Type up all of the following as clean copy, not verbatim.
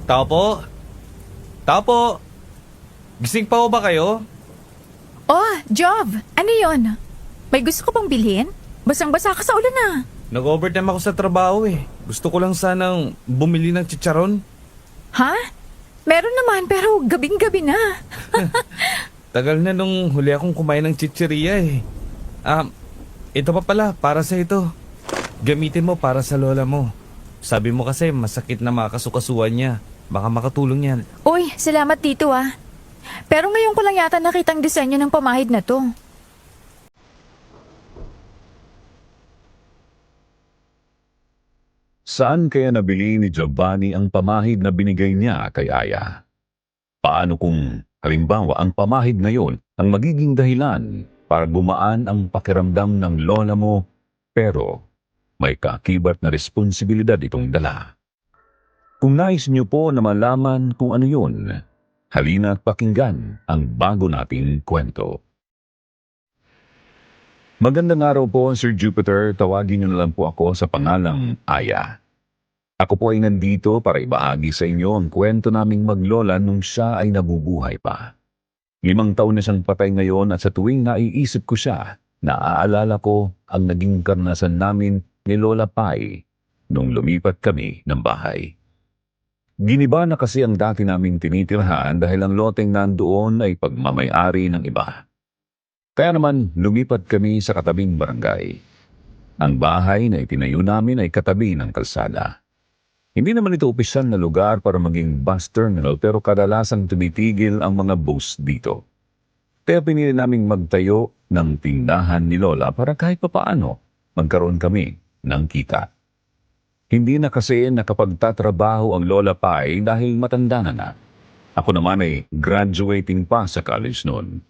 Tao po? Tao po? Gising pa ho ba kayo? Oh, Jov, ano yon? May gusto ko pang bilhin? Basang-basa ka sa ulan na. Nag-overtime ako sa trabaho eh. Gusto ko lang sanang bumili ng chicharon. Ha? Meron naman pero gabing-gabi na. Tagal na nung huli akong kumain ng chichirya eh. Ito pa pala, para sa ito. Gamitin mo para sa lola mo. Sabi mo kasi masakit na makasukasuan niya. Baka makatulong yan. Uy, salamat dito ah. Pero ngayon ko lang yata nakitang disenyo ng pamahid na to. Saan kaya nabili ni Giovanni ang pamahid na binigay niya kay Aya? Paano kung halimbawa ang pamahid na yon ang magiging dahilan para gumaan ang pakiramdam ng lola mo pero may kaakibat na responsibilidad itong dala? Kung nais niyo po na malaman kung ano yun, halina at pakinggan ang bago nating kwento. Magandang araw po, Sir Jupiter. Tawagin niyo na lang po ako sa pangalang Aya. Ako po ay nandito para ibahagi sa inyo ang kwento naming maglola nung siya ay nabubuhay pa. 5 taon na siyang patay ngayon at sa tuwing naiisip ko siya, naaalala ko ang naging karanasan namin ni Lola Pai nung lumipat kami ng bahay. Giniba na kasi ang dati naming tinitirhan dahil ang loteng nandoon ay pagmamay-ari ng iba. Kaya naman lumipat kami sa katabing barangay. Ang bahay na itinayo namin ay katabi ng kalsada. Hindi naman ito opisyal na lugar para maging bus terminal pero kadalasang tumitigil ang mga bus dito. Kaya pinili naming magtayo ng tindahan ni Lola para kahit papaano magkaroon kami ng kita. Hindi na kasi nakapagtatrabaho ang Lola Pai dahil matanda na. Ako naman ay graduating pa sa college noon.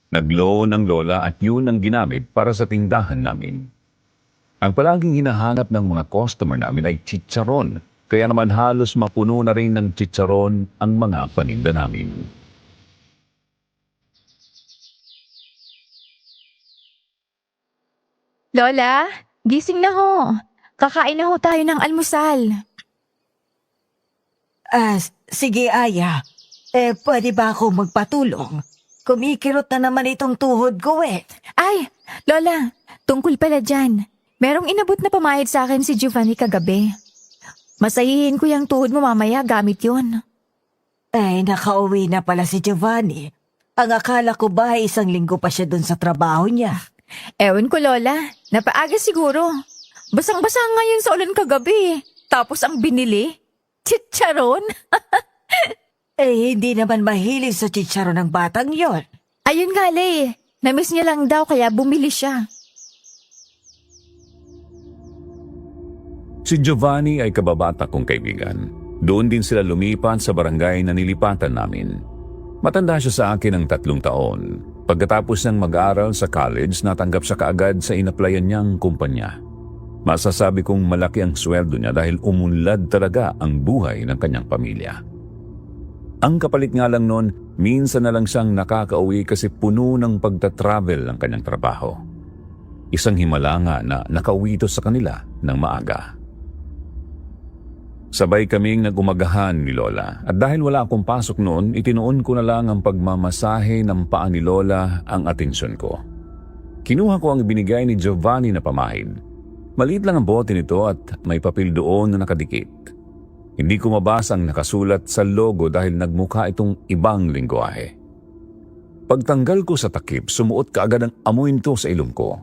Nag-loan ang Lola at yun ang ginamit para sa tindahan namin. Ang palaging hinahanap ng mga customer namin ay chicharon, kaya naman halos mapuno na rin ng chicharon ang mga paninda namin. Lola, gising na ho. Kakain na ho tayo ng almusal. Sige, Aya. Pwede ba ako magpatulong? Kumikirot na naman itong tuhod ko eh. Ay, Lola, tungkol pala dyan. Merong inabot na pamahid sa akin si Giovanni kagabi. Masahihin ko yung tuhod mo mamaya gamit yon. Nakauwi na pala si Giovanni. Ang akala ko ba 1 linggo pa siya dun sa trabaho niya? Ewan ko, Lola. Napaaga siguro. Basang-basa ngayon sa ulan kagabi. Tapos ang binili? Chicharon? Hindi naman mahilig sa chicharon ng batang yon. Ayun nga, Le. Namiss niya lang daw kaya bumili siya. Si Giovanni ay kababata kong kaibigan. Doon din sila lumipat sa barangay na nilipatan namin. Matanda siya sa akin ng 3 taon. Pagkatapos niyang mag-aral sa college, natanggap siya kaagad sa inaplayan niyang kumpanya. Masasabi kong malaki ang sweldo niya dahil umunlad talaga ang buhay ng kanyang pamilya. Ang kapalit nga lang noon, minsan na lang siyang nakakauwi kasi puno ng pagta-travel ang kanyang trabaho. Isang himala nga na nakauwi ito sa kanila ng maaga. Sabay kaming nag-umagahan ni Lola at dahil wala akong pasok noon, itinuon ko na lang ang pagmamasahe ng paa ni Lola ang atensyon ko. Kinuha ko ang ibinigay ni Giovanni na pamahid. Maliit lang ang bote nito at may papel doon na nakadikit. Hindi ko mabasa ang nakasulat sa logo dahil nagmukha itong ibang lingwahe. Pagtanggal ko sa takip, sumuot kaagad ang amoy nito sa ilong ko.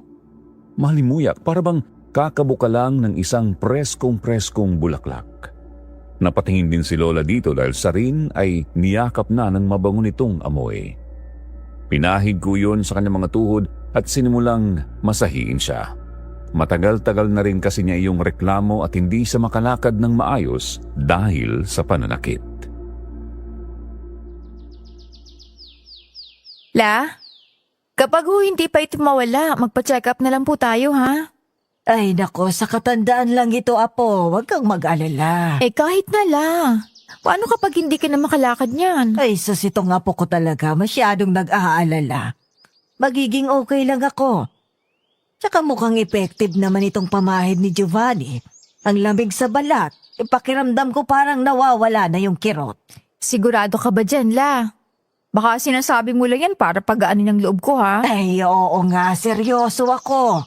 Mahalimuyak, para bang kakabuka lang ng isang preskong bulaklak. Napatingin din si Lola dito dahil sa rin ay niyakap na ng mabango nitong amoy. Pinahid ko yun sa kanyang mga tuhod at sinimulang masahiin siya. Matagal-tagal na rin kasi niya iyong reklamo at hindi siya makalakad ng maayos dahil sa pananakit. La, kapag hindi pa ito mawala, magpa-check up na lang po tayo, ha? Ay nako, sa katandaan lang ito, Apo. Huwag kang mag-alala. Kahit na la. Paano kapag hindi ka na makalakad niyan? Sus, itong apo ko talaga masyadong nag-aalala. Magiging okay lang ako. Tsaka mukhang effective naman itong pamahid ni Giovanni. Ang lamig sa balat, Pakiramdam ko parang nawawala na yung kirot. Sigurado ka ba dyan, La? Baka sinasabi mo lang yan para pagaanin ang loob ko, ha? Ay, oo nga, seryoso ako.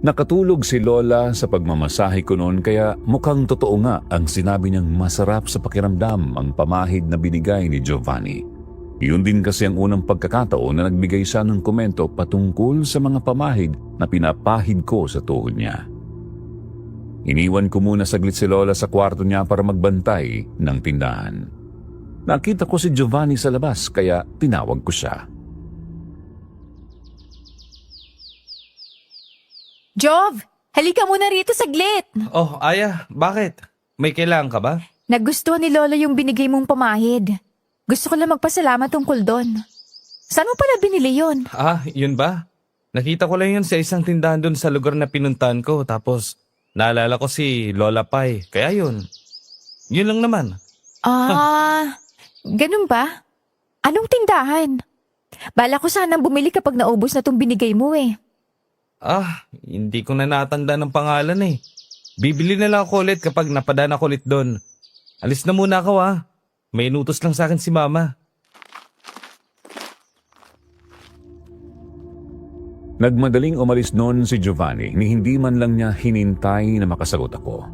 Nakatulog si Lola sa pagmamasahe ko noon kaya mukhang totoo nga ang sinabi niyang masarap sa pakiramdam ang pamahid na binigay ni Giovanni. Yun din kasi ang unang pagkakataon na nagbigay siya ng komento patungkol sa mga pamahid na pinapahid ko sa tuhod niya. Iniwan ko muna saglit si Lola sa kwarto niya para magbantay ng tindahan. Nakita ko si Giovanni sa labas kaya tinawag ko siya. Jov, halika muna rito saglit. Oh, Aya, bakit? May kailangan ka ba? Nagustuhan ni Lola yung binigay mong pamahid. Gusto ko lang magpasalamat tungkol doon. Saan mo pala binili yun? Ah, yun ba? Nakita ko lang yun sa isang tindahan doon sa lugar na pinuntahan ko. Tapos, naalala ko si Lola Pai. Kaya yun. Yun lang naman. Ganun ba? Anong tindahan? Bala ko sanang bumili kapag naubos na tong binigay mo eh. Ah, hindi ko na natanda ng pangalan eh. Bibili na lang ako ulit kapag napadaan ako ulit doon. Alis na muna ako ah. May inutos lang sa akin si Mama. Nagmadaling umalis noon si Giovanni ni hindi man lang niya hinintay na makasagot ako.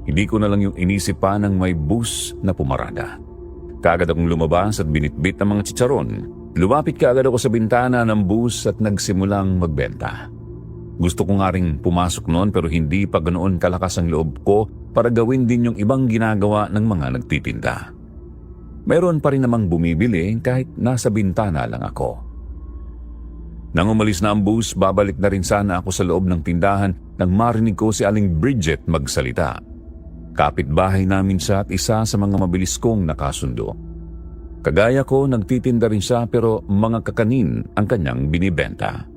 Hindi ko na lang yung inisip pa ng may bus na pumarada. Kaagad akong lumabas at binitbit ng mga chicharon. Lumapit kaagad ako sa bintana ng bus at nagsimulang magbenta. Gusto ko nga ring pumasok noon pero hindi pa ganoon kalakas ang loob ko para gawin din yung ibang ginagawa ng mga nagtitinda. Mayroon pa rin namang bumibili kahit nasa bintana lang ako. Nang umalis na ang bus, babalik na rin sana ako sa loob ng tindahan nang marinig ko si Aling Bridget magsalita. Kapitbahay namin siya at isa sa mga mabilis kong nakasundo. Kagaya ko, nagtitinda rin siya pero mga kakanin ang kanyang binibenta.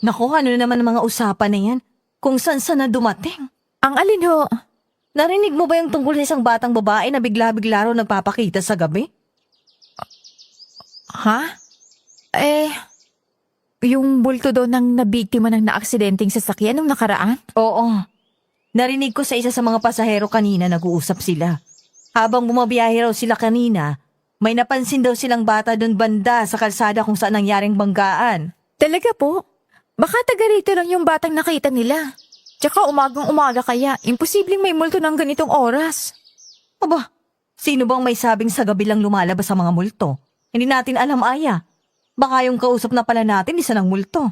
Naku, ano naman ang mga usapan na yan? Kung saan na dumating. Ang alin ho? Narinig mo ba yung tungkol sa isang batang babae na bigla-bigla raw nagpapakita sa gabi? Ha? Yung bulto daw ng nabiktima ng naaksidenteng sasakyan nung nakaraan? Oo. Narinig ko sa isa sa mga pasahero kanina nag-uusap sila. Habang bumabiyahe raw sila kanina, may napansin daw silang bata doon banda sa kalsada kung saan nangyaring banggaan. Talaga po? Baka taga rito lang yung batang nakita nila. Tsaka umagang-umaga kaya, imposibleng may multo ng ganitong oras. Aba, sino bang may sabing sa gabi lang lumalabas sa mga multo? Hindi natin alam, Aya. Baka yung kausap na pala natin isa ng multo.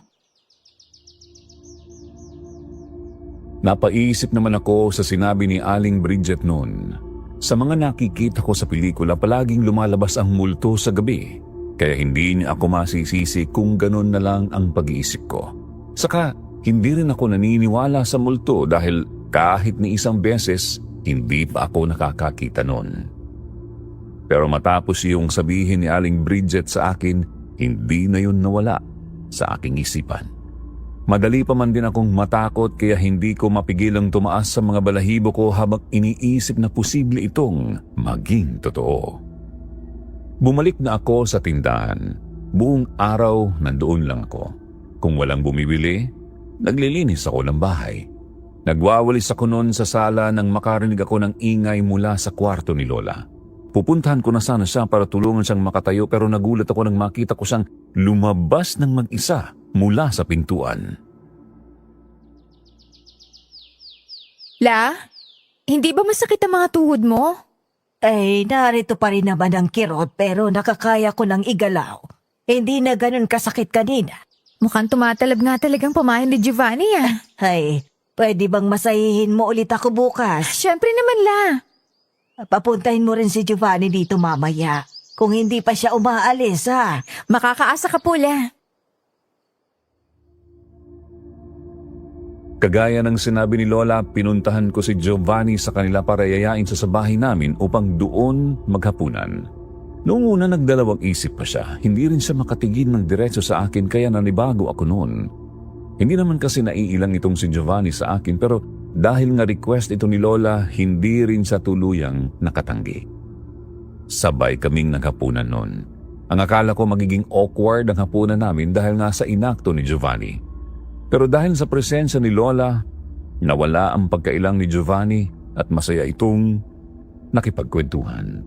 Napaisip naman ako sa sinabi ni Aling Bridget noon. Sa mga nakikita ko sa pelikula, palaging lumalabas ang multo sa gabi. Kaya hindi niya ako masisisi kung ganun na lang ang pag-iisip ko. Saka, hindi rin ako naniniwala sa multo dahil kahit ni isang beses, hindi pa ako nakakakita noon. Pero matapos yung sabihin ni Aling Bridget sa akin, hindi na yun nawala sa aking isipan. Madali pa man din akong matakot kaya hindi ko mapigilang tumaas sa mga balahibo ko habang iniisip na posible itong maging totoo. Bumalik na ako sa tindahan. Buong araw nandoon lang ako. Kung walang bumibili, naglilinis ako ng bahay. Nagwawalis ako noon sa sala nang makarinig ako ng ingay mula sa kwarto ni Lola. Pupuntahan ko na sana siya para tulungan siyang makatayo pero nagulat ako nang makita ko siyang lumabas ng mag-isa mula sa pintuan. La, hindi ba masakit ang mga tuhod mo? Narito pa rin naman ang kirot pero nakakaya ko ng igalaw. Hindi na ganun kasakit kanina. Mukhang tumatalab nga talagang pamahin ni Giovanni ah. Pwede bang masahihin mo ulit ako bukas? Siyempre naman, La. Papuntahin mo rin si Giovanni dito mamaya. Kung hindi pa siya umaalis, ha? Makakaasa ka po, La. Kagaya ng sinabi ni Lola, pinuntahan ko si Giovanni sa kanila para yayain sa bahay namin upang doon maghapunan. Noong una nagdalawang isip pa siya, hindi rin siya makatigil ng diretso sa akin kaya nanibago ako noon. Hindi naman kasi naiilang itong si Giovanni sa akin pero dahil nga request ito ni Lola, hindi rin siya tuluyang nakatanggi. Sabay kaming naghapunan noon. Ang akala ko magiging awkward ang hapunan namin dahil nga sa inakto ni Giovanni. Pero dahil sa presensya ni Lola, nawala ang pagkailang ni Giovanni at masaya itong nakipagkwentuhan.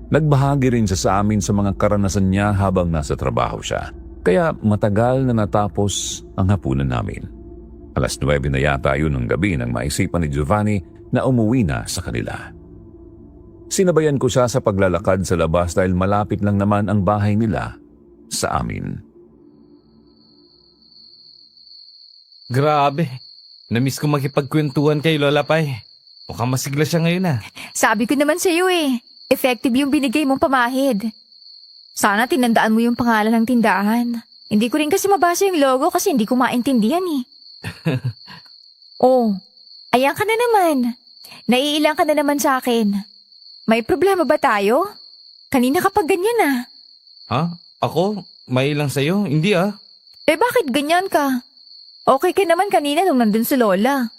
Nagbahagi rin siya sa amin sa mga karanasan niya habang nasa trabaho siya. Kaya matagal na natapos ang hapunan namin. 9:00 na yata yun ng gabi nang maisipan ni Giovanni na umuwi na sa kanila. Sinabayan ko siya sa paglalakad sa labas dahil malapit lang naman ang bahay nila sa amin. Grabe. Namiss ko makipagkwentuhan kay Lola Pai. Mukhang masigla siya ngayon Sabi ko naman sa'yo effective yung binigay mong pamahid. Sana tinandaan mo yung pangalan ng tindahan. Hindi ko rin kasi mabasa yung logo kasi hindi ko maintindihan Oh, ayan ka na naman. Naiilang ka na naman sa akin. May problema ba tayo? Kanina kapag ganyan Ha? Ako? May lang sa'yo? Hindi bakit ganyan ka? Okay ka naman kanina nung nandun si Lola.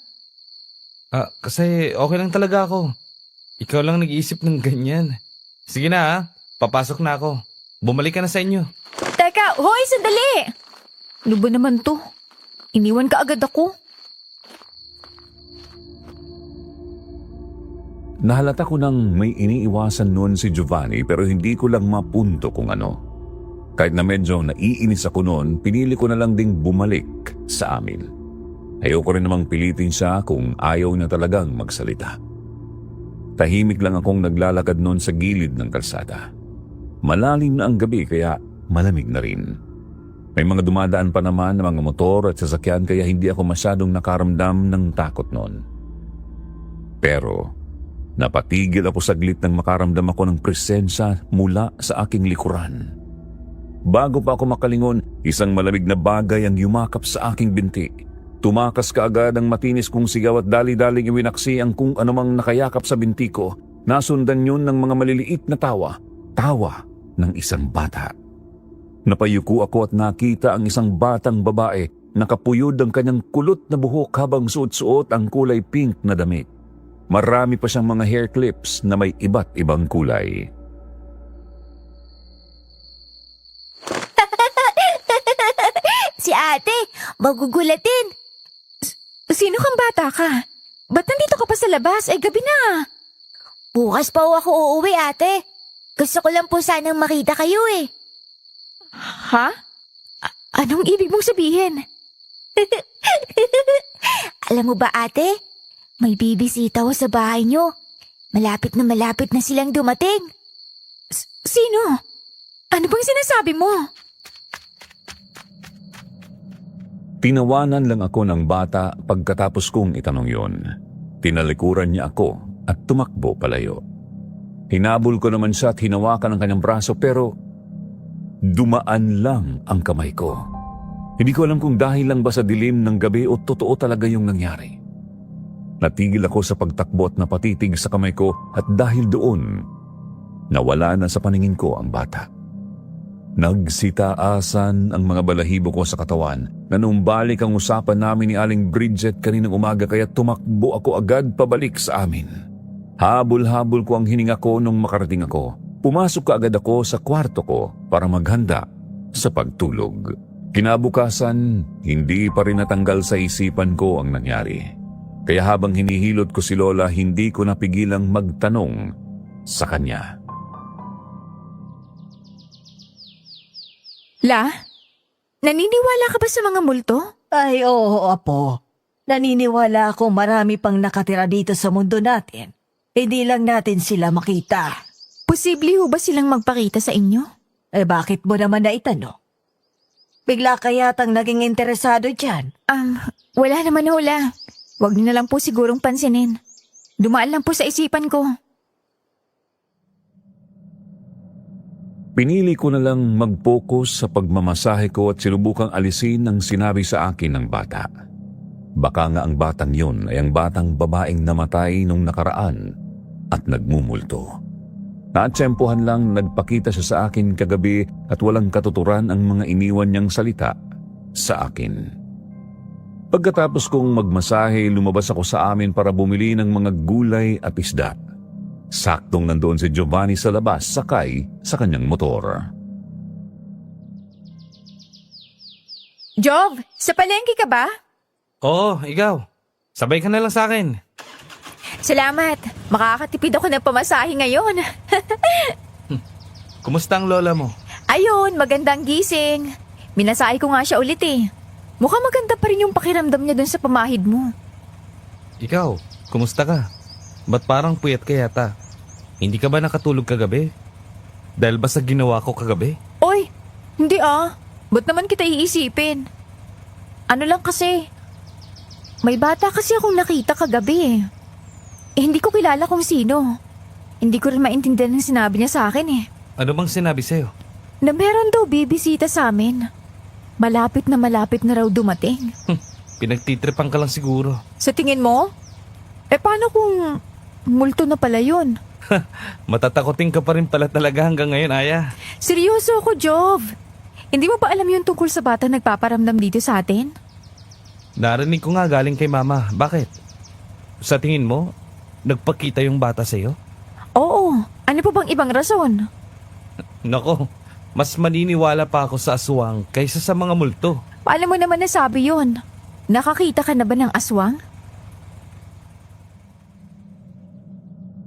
Kasi okay lang talaga ako. Ikaw lang nag-iisip ng ganyan. Sige na papasok na ako. Bumalik ka na sa inyo. Teka, hoy, sandali! Ano ba naman to? Iniwan ka agad ako. Nahalata ko nang may iniiwasan noon si Giovanni pero hindi ko lang mapunto kung ano. Kahit na medyo naiinis ako noon, pinili ko na lang ding bumalik sa amin. Ayoko rin namang pilitin siya kung ayaw niya talagang magsalita. Tahimik lang akong naglalakad noon sa gilid ng kalsada. Malalim na ang gabi kaya malamig na rin. May mga dumadaan pa naman na mga motor at sasakyan kaya hindi ako masyadong nakaramdam ng takot noon. Pero napatigil ako saglit nang makaramdam ako ng presensya mula sa aking likuran. Bago pa ako makalingon, isang malamig na bagay ang yumakap sa aking binti. Tumakas kaagad ang matinis kong sigaw at dali-daling iwinaksi ang kung anumang nakayakap sa binti ko. Nasundan yun ng mga maliliit na tawa. Tawa ng isang bata. Napayuko ako at nakita ang isang batang babae. Nakapuyod ang kanyang kulot na buhok habang suot-suot ang kulay pink na damit. Marami pa siyang mga hair clips na may iba't ibang kulay. Si ate, magugulatin. Sino kang bata ka? Ba't nandito ka pa sa labas? Ay, gabi na. Bukas pa ako uuwi, ate. Gusto ko lang po sanang makita kayo Ha? Anong ibig mong sabihin? Alam mo ba, ate? May bibisita ko sa bahay nyo. Malapit na silang dumating. Sino? Ano bang sinasabi mo? Tinawanan lang ako ng bata pagkatapos kong itanong yon. Tinalikuran niya ako at tumakbo palayo. Hinabol ko naman siya at hinawakan ang kanyang braso pero dumaan lang ang kamay ko. Hindi ko alam kung dahil lang ba sa dilim ng gabi o totoo talaga yung nangyari. Natigil ako sa pagtakbo at napatitig sa kamay ko at dahil doon, nawala na sa paningin ko ang bata. Nagsitaasan ang mga balahibo ko sa katawan. Nanumbalik ang usapan namin ni Aling Bridget kaninang umaga kaya tumakbo ako agad pabalik sa amin. Habol-habol ko ang hininga ko nung makarating ako. Pumasok kaagad ako sa kwarto ko para maghanda sa pagtulog. Kinabukasan, hindi pa rin natanggal sa isipan ko ang nangyari. Kaya habang hinihilot ko si Lola, hindi ko napigilang magtanong sa kanya. La, naniniwala ka ba sa mga multo? Ay, oo, apo. Naniniwala ako marami pang nakatira dito sa mundo natin. Hindi lang natin sila makita. Posible ho ba silang magpakita sa inyo? Bakit mo naman naitanong? Bigla ka yatang naging interesado dyan. Wala naman ho, La. Huwag niyo na lang po sigurong pansinin. Dumaan lang po sa isipan ko. Pinili ko na lang mag-focus sa pagmamasahe ko at sinubukang alisin ang sinabi sa akin ng bata. Baka nga ang batang yun ay ang batang babaeng namatay nung nakaraan at nagmumulto. Naatsempohan lang nagpakita siya sa akin kagabi at walang katuturan ang mga iniwan niyang salita sa akin. Pagkatapos kong magmasahe, lumabas ako sa amin para bumili ng mga gulay at isda. Saktong nandoon si Giovanni sa labas sakay sa kanyang motor. Jov, sa palengke ka ba? Oo, ikaw. Sabay ka na lang sa akin. Salamat. Makakatipid ako ng pamasahe ngayon. Kumusta ang lola mo? Ayun, magandang gising. Minasahe ko nga siya ulit eh. Mukhang maganda pa rin yung pakiramdam niya dun sa pamahid mo. Ikaw, kumusta ka? Ba't parang puyat ka yata? Hindi ka ba nakatulog kagabi? Dahil ba sa ginawa ko kagabi? Oy, hindi ah. Ba't naman kita iisipin? Ano lang kasi, may bata kasi akong nakita kagabi eh. Hindi ko kilala kung sino. Hindi ko rin maintindihan ang sinabi niya sa akin eh. Ano bang sinabi sa'yo? Na meron daw bibisita sa amin. Malapit na raw dumating. Pinagtitripan ka lang siguro. Sa tingin mo? Paano kung multo na pala yun? Matatakotin ka pa rin pala talaga hanggang ngayon, Aya. Seryoso ako, Jov. Hindi mo pa alam yung tungkol sa bata nagpaparamdam dito sa atin? Narinig ko nga galing kay mama. Bakit? Sa tingin mo, nagpakita yung bata sa'yo? Oo. Ano pa bang ibang rason? Nako, mas maniniwala pa ako sa aswang kaysa sa mga multo. Paano mo naman nasabi yun? Nakakita ka na ba ng aswang?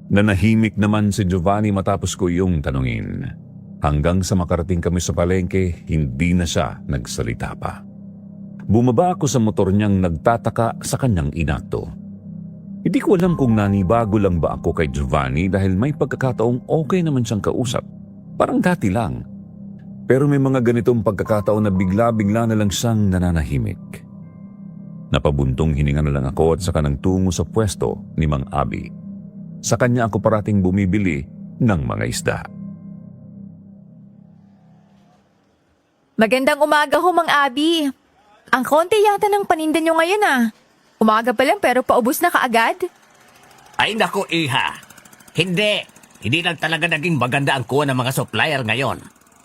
Nanahimik naman si Giovanni matapos ko yung tanungin. Hanggang sa makarating kami sa palengke, hindi na siya nagsalita pa. Bumaba ako sa motor niyang nagtataka sa kanyang inakto. Hindi ko alam kung nanibago lang ba ako kay Giovanni dahil may pagkakataong okay naman siyang kausap. Parang dati lang. Pero may mga ganitong pagkakataon na bigla-bigla na lang siyang nananahimik. Napabuntong hininga na lang ako at saka nang tungo sa pwesto ni Mang Abi. Sa kanya ako parating bumibili ng mga isda. Magandang umaga ho, Mang Abi. Ang konti yata ng paninda nyo ngayon ah. Umaga pa lang pero paubos na kaagad. Ay naku, Iha. Hindi lang talaga naging maganda ang kuha ng mga supplier ngayon.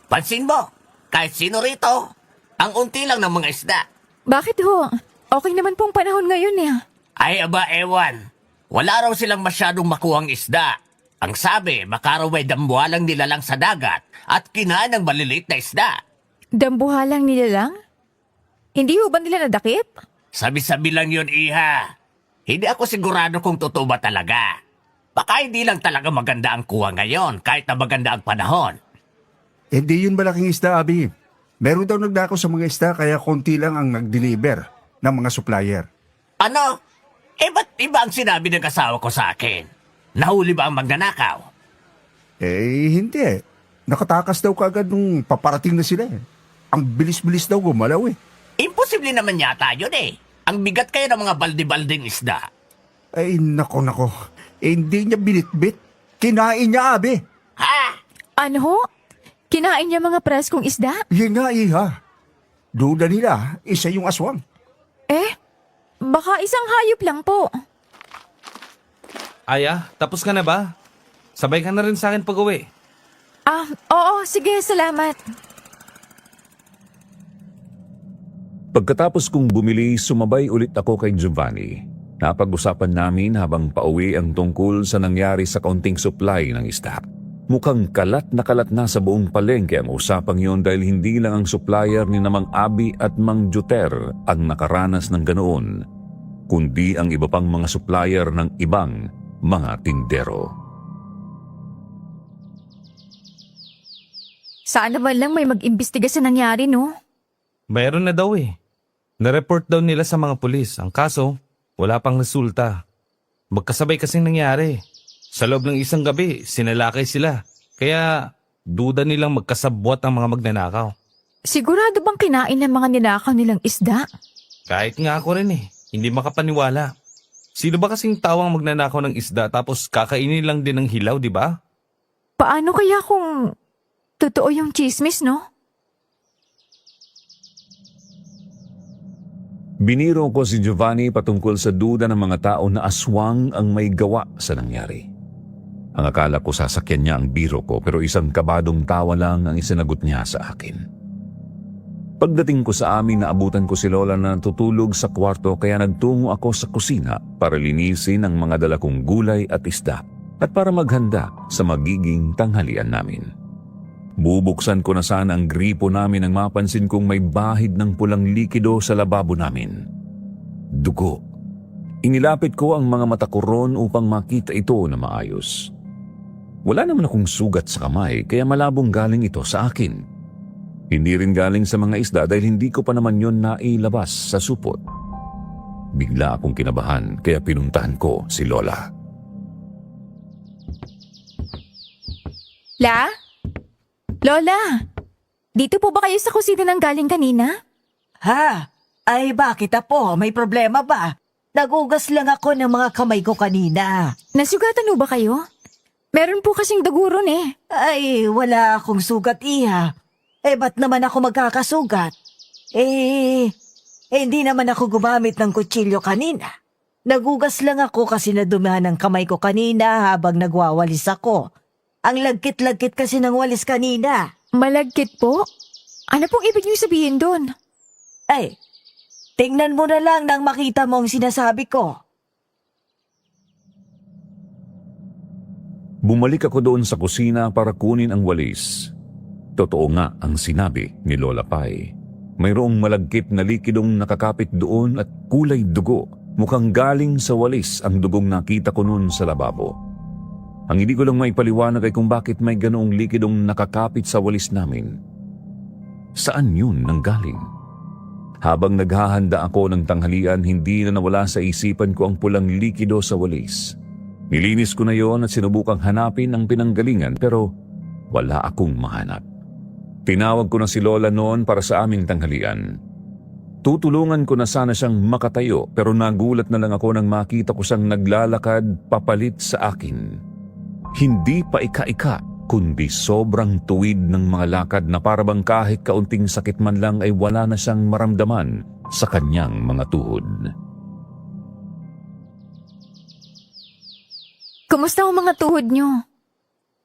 Pansin mo, kahit sino rito, ang unti lang ng mga isda. Bakit ho? Okay naman pong panahon ngayon eh. Ay aba, ewan. Wala raw silang masyadong makuhang isda. Ang sabi, makaraw ay dambuhalang nilalang sa dagat at kinain ng maliliit na isda. Dambuhalang nila lang? Hindi ho ba nila nadakip? Sabi-sabi lang yun, Iha. Hindi ako sigurado kung totoo ba talaga. Baka hindi lang talaga maganda ang kuha ngayon kahit na maganda ang panahon. Hindi yun malaking isda, Abi. Meron daw nagdako sa mga isda kaya konti lang ang nag-deliver ng mga supplier. Ano? Ba't iba ang sinabi ng asawa ko sa akin? Nahuli ba ang magnanakaw? Hindi. Nakatakas daw kagad nung paparating na sila. Ang bilis-bilis daw gumalaw eh. Imposible naman yata yun eh. Ang bigat kayo ng mga balde-baldeng isda. Ay, nako. Hindi niya binitbit. Kinain niya, Abi. Ha? Ano ho? Kinain niya mga preskong isda? Yan nga, Iha. Duda nila, isa yung aswang. Baka isang hayop lang po. Aya, tapos ka na ba? Sabay ka na rin sa akin pag-uwi. Oo, sige, salamat. Pagkatapos kong bumili, sumabay ulit ako kay Giovanni. Napag-usapan namin habang pauwi ang tungkol sa nangyari sa kaunting supply ng isda. Mukhang kalat na sa buong palengke ang usapang yon dahil hindi lang ang supplier ni Mang Abi at Mang Juter ang nakaranas ng ganoon, kundi ang iba pang mga supplier ng ibang mga tindero. Sana man lang may mag-imbestiga sa nangyari, no? Mayroon na daw eh. Na-report daw nila sa mga pulis. Ang kaso, wala pang resulta. Magkasabay kasing nangyari. Sa loob ng isang gabi, sinalakay sila. Kaya, duda nilang magkasabwat ang mga magnanakaw. Sigurado bang kinain ng mga ninakaw nilang isda? Kahit nga ako rin eh, hindi makapaniwala. Sino ba kasing tawang magnanakaw ng isda tapos kakainin lang din ng hilaw, di ba? Paano kaya kung totoo yung chismis, no? Biniro ko si Giovanni patungkol sa duda ng mga tao na aswang ang may gawa sa nangyari. Ang akala ko sasakyan niya ang biro ko pero isang kabadong tawa lang ang isinagot niya sa akin. Pagdating ko sa amin, naabutan ko si Lola na natutulog sa kwarto kaya nagtungo ako sa kusina para linisin ang mga dala kong gulay at isda at para maghanda sa magiging tanghalian namin. Bubuksan ko na sana ang gripo namin nang mapansin kong may bahid ng pulang likido sa lababo namin. Dugo. Inilapit ko ang mga mata ko roon upang makita ito na maayos. Wala naman akong sugat sa kamay kaya malabong galing ito sa akin. Hindi rin galing sa mga isda dahil hindi ko pa naman yon nailabas sa supot. Bigla akong kinabahan kaya pinuntahan ko si Lola. Lola, dito po ba kayo sa kusina nang galing kanina? Ha? Ay bakit apo? May problema ba? Nagugas lang ako ng mga kamay ko kanina. Nasugatan ho ba kayo? Meron po kasing dugo ron eh. Ay, wala akong sugat, iha. Ba't naman ako magkakasugat? Hindi naman ako gumamit ng kutsilyo kanina. Nagugas lang ako kasi nadumihan ang kamay ko kanina habang nagwawalis ako. Ang lagkit-lagkit kasi ng walis kanina. Malagkit po? Ano pong ibig niyo sabihin doon? Ay, tingnan mo na lang nang makita mo ang sinasabi ko. Bumalik ako doon sa kusina para kunin ang walis. Totoo nga ang sinabi ni Lola Pai. Mayroong malagkit na likidong nakakapit doon at kulay dugo. Mukhang galing sa walis ang dugong nakita ko noon sa lababo. Ang hindi ko lang maipaliwanag ay kung bakit may ganoong likidong nakakapit sa walis namin. Saan yun nanggaling? Habang naghahanda ako ng tanghalian, hindi na nawala sa isipan ko ang pulang likido sa walis. Nilinis ko na yon at sinubukang hanapin ang pinanggalingan pero wala akong mahanap. Tinawag ko na si Lola noon para sa aming tanghalian. Tutulungan ko na sana siyang makatayo pero nagulat na lang ako nang makita ko siyang naglalakad papalit sa akin. Hindi pa ika-ika kundi sobrang tuwid ng mga lakad na parabang kahit kaunting sakit man lang ay wala na siyang maramdaman sa kanyang mga tuhod. Kumusta ang mga tuhod niyo?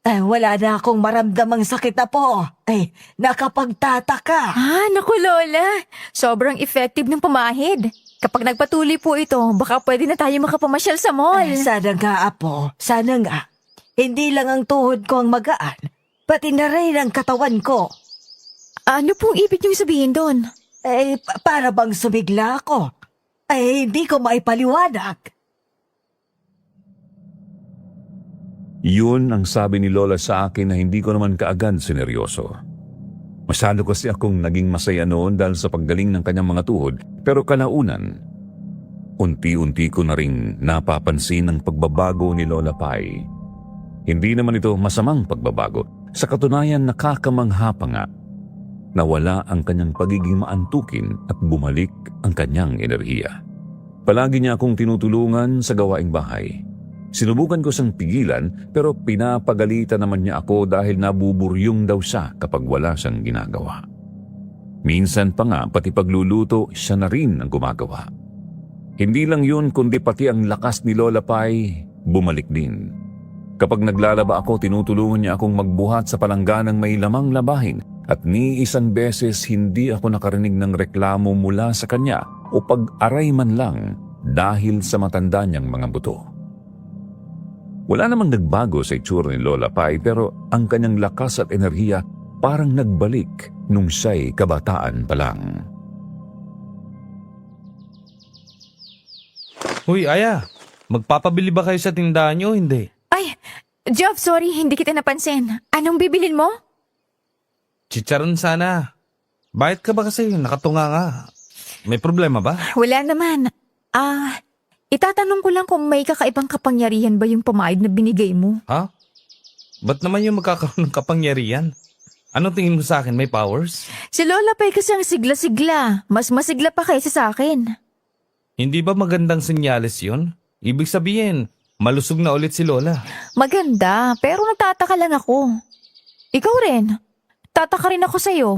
Wala na akong maramdamang sakit na po. Nakapagtataka. Naku Lola. Sobrang effective ng pamahid. Kapag nagpatuloy po ito, baka pwede na tayo makapamasyal sa mall. Sana nga, apo. Sana nga. Hindi lang ang tuhod ko ang magaan, pati na rin ang katawan ko. Ano pong ibig niyong sabihin doon? Para bang sumigla ako. Hindi ko maipaliwanag. Yun ang sabi ni Lola sa akin na hindi ko naman kaagad sineryoso. Masyado kasi akong naging masaya noon dahil sa paggaling ng kanyang mga tuhod, pero kalaunan, unti-unti ko na ring napapansin ang pagbabago ni Lola Pai. Hindi naman ito masamang pagbabago. Sa katunayan, nakakamangha pa nga. Nawala ang kanyang pagiging maantukin at bumalik ang kanyang enerhiya. Palagi niya akong tinutulungan sa gawaing bahay. Sinubukan ko siyang pigilan pero pinapagalitan naman niya ako dahil nabuburyong daw siya kapag wala siyang ginagawa. Minsan pa nga pati pagluluto siya na rin ang gumagawa. Hindi lang yun kundi pati ang lakas ni Lola Pai bumalik din. Kapag naglalaba ako, tinutulungan niya akong magbuhat sa palangganang may lamang labahin at ni isang beses hindi ako nakarinig ng reklamo mula sa kanya o pag-aray man lang dahil sa matanda niyang mga buto. Wala namang nagbago sa itsura ni Lola Pai pero ang kanyang lakas at enerhiya parang nagbalik nung siya'y kabataan pa lang. Uy, Aya, magpapabili ba kayo sa tindahan niyo? Hindi. Ay, Job, sorry, hindi kita napansin. Anong bibilin mo? Chicharon sana. Bakit ka ba kasi nakatunga nga? May problema ba? Wala naman. Itatanong ko lang kung may kakaibang kapangyarihan ba yung pamahid na binigay mo? Ha? Ba't naman yung magkakaroon ng kapangyarihan? Anong tingin mo sa akin? May powers? Si Lola Pai kasi ang sigla-sigla. Mas masigla pa kaysa sa akin. Hindi ba magandang senyales yun? Ibig sabihin, malusog na ulit si Lola. Maganda, pero natataka lang ako. Ikaw rin. Tataka rin ako sa'yo.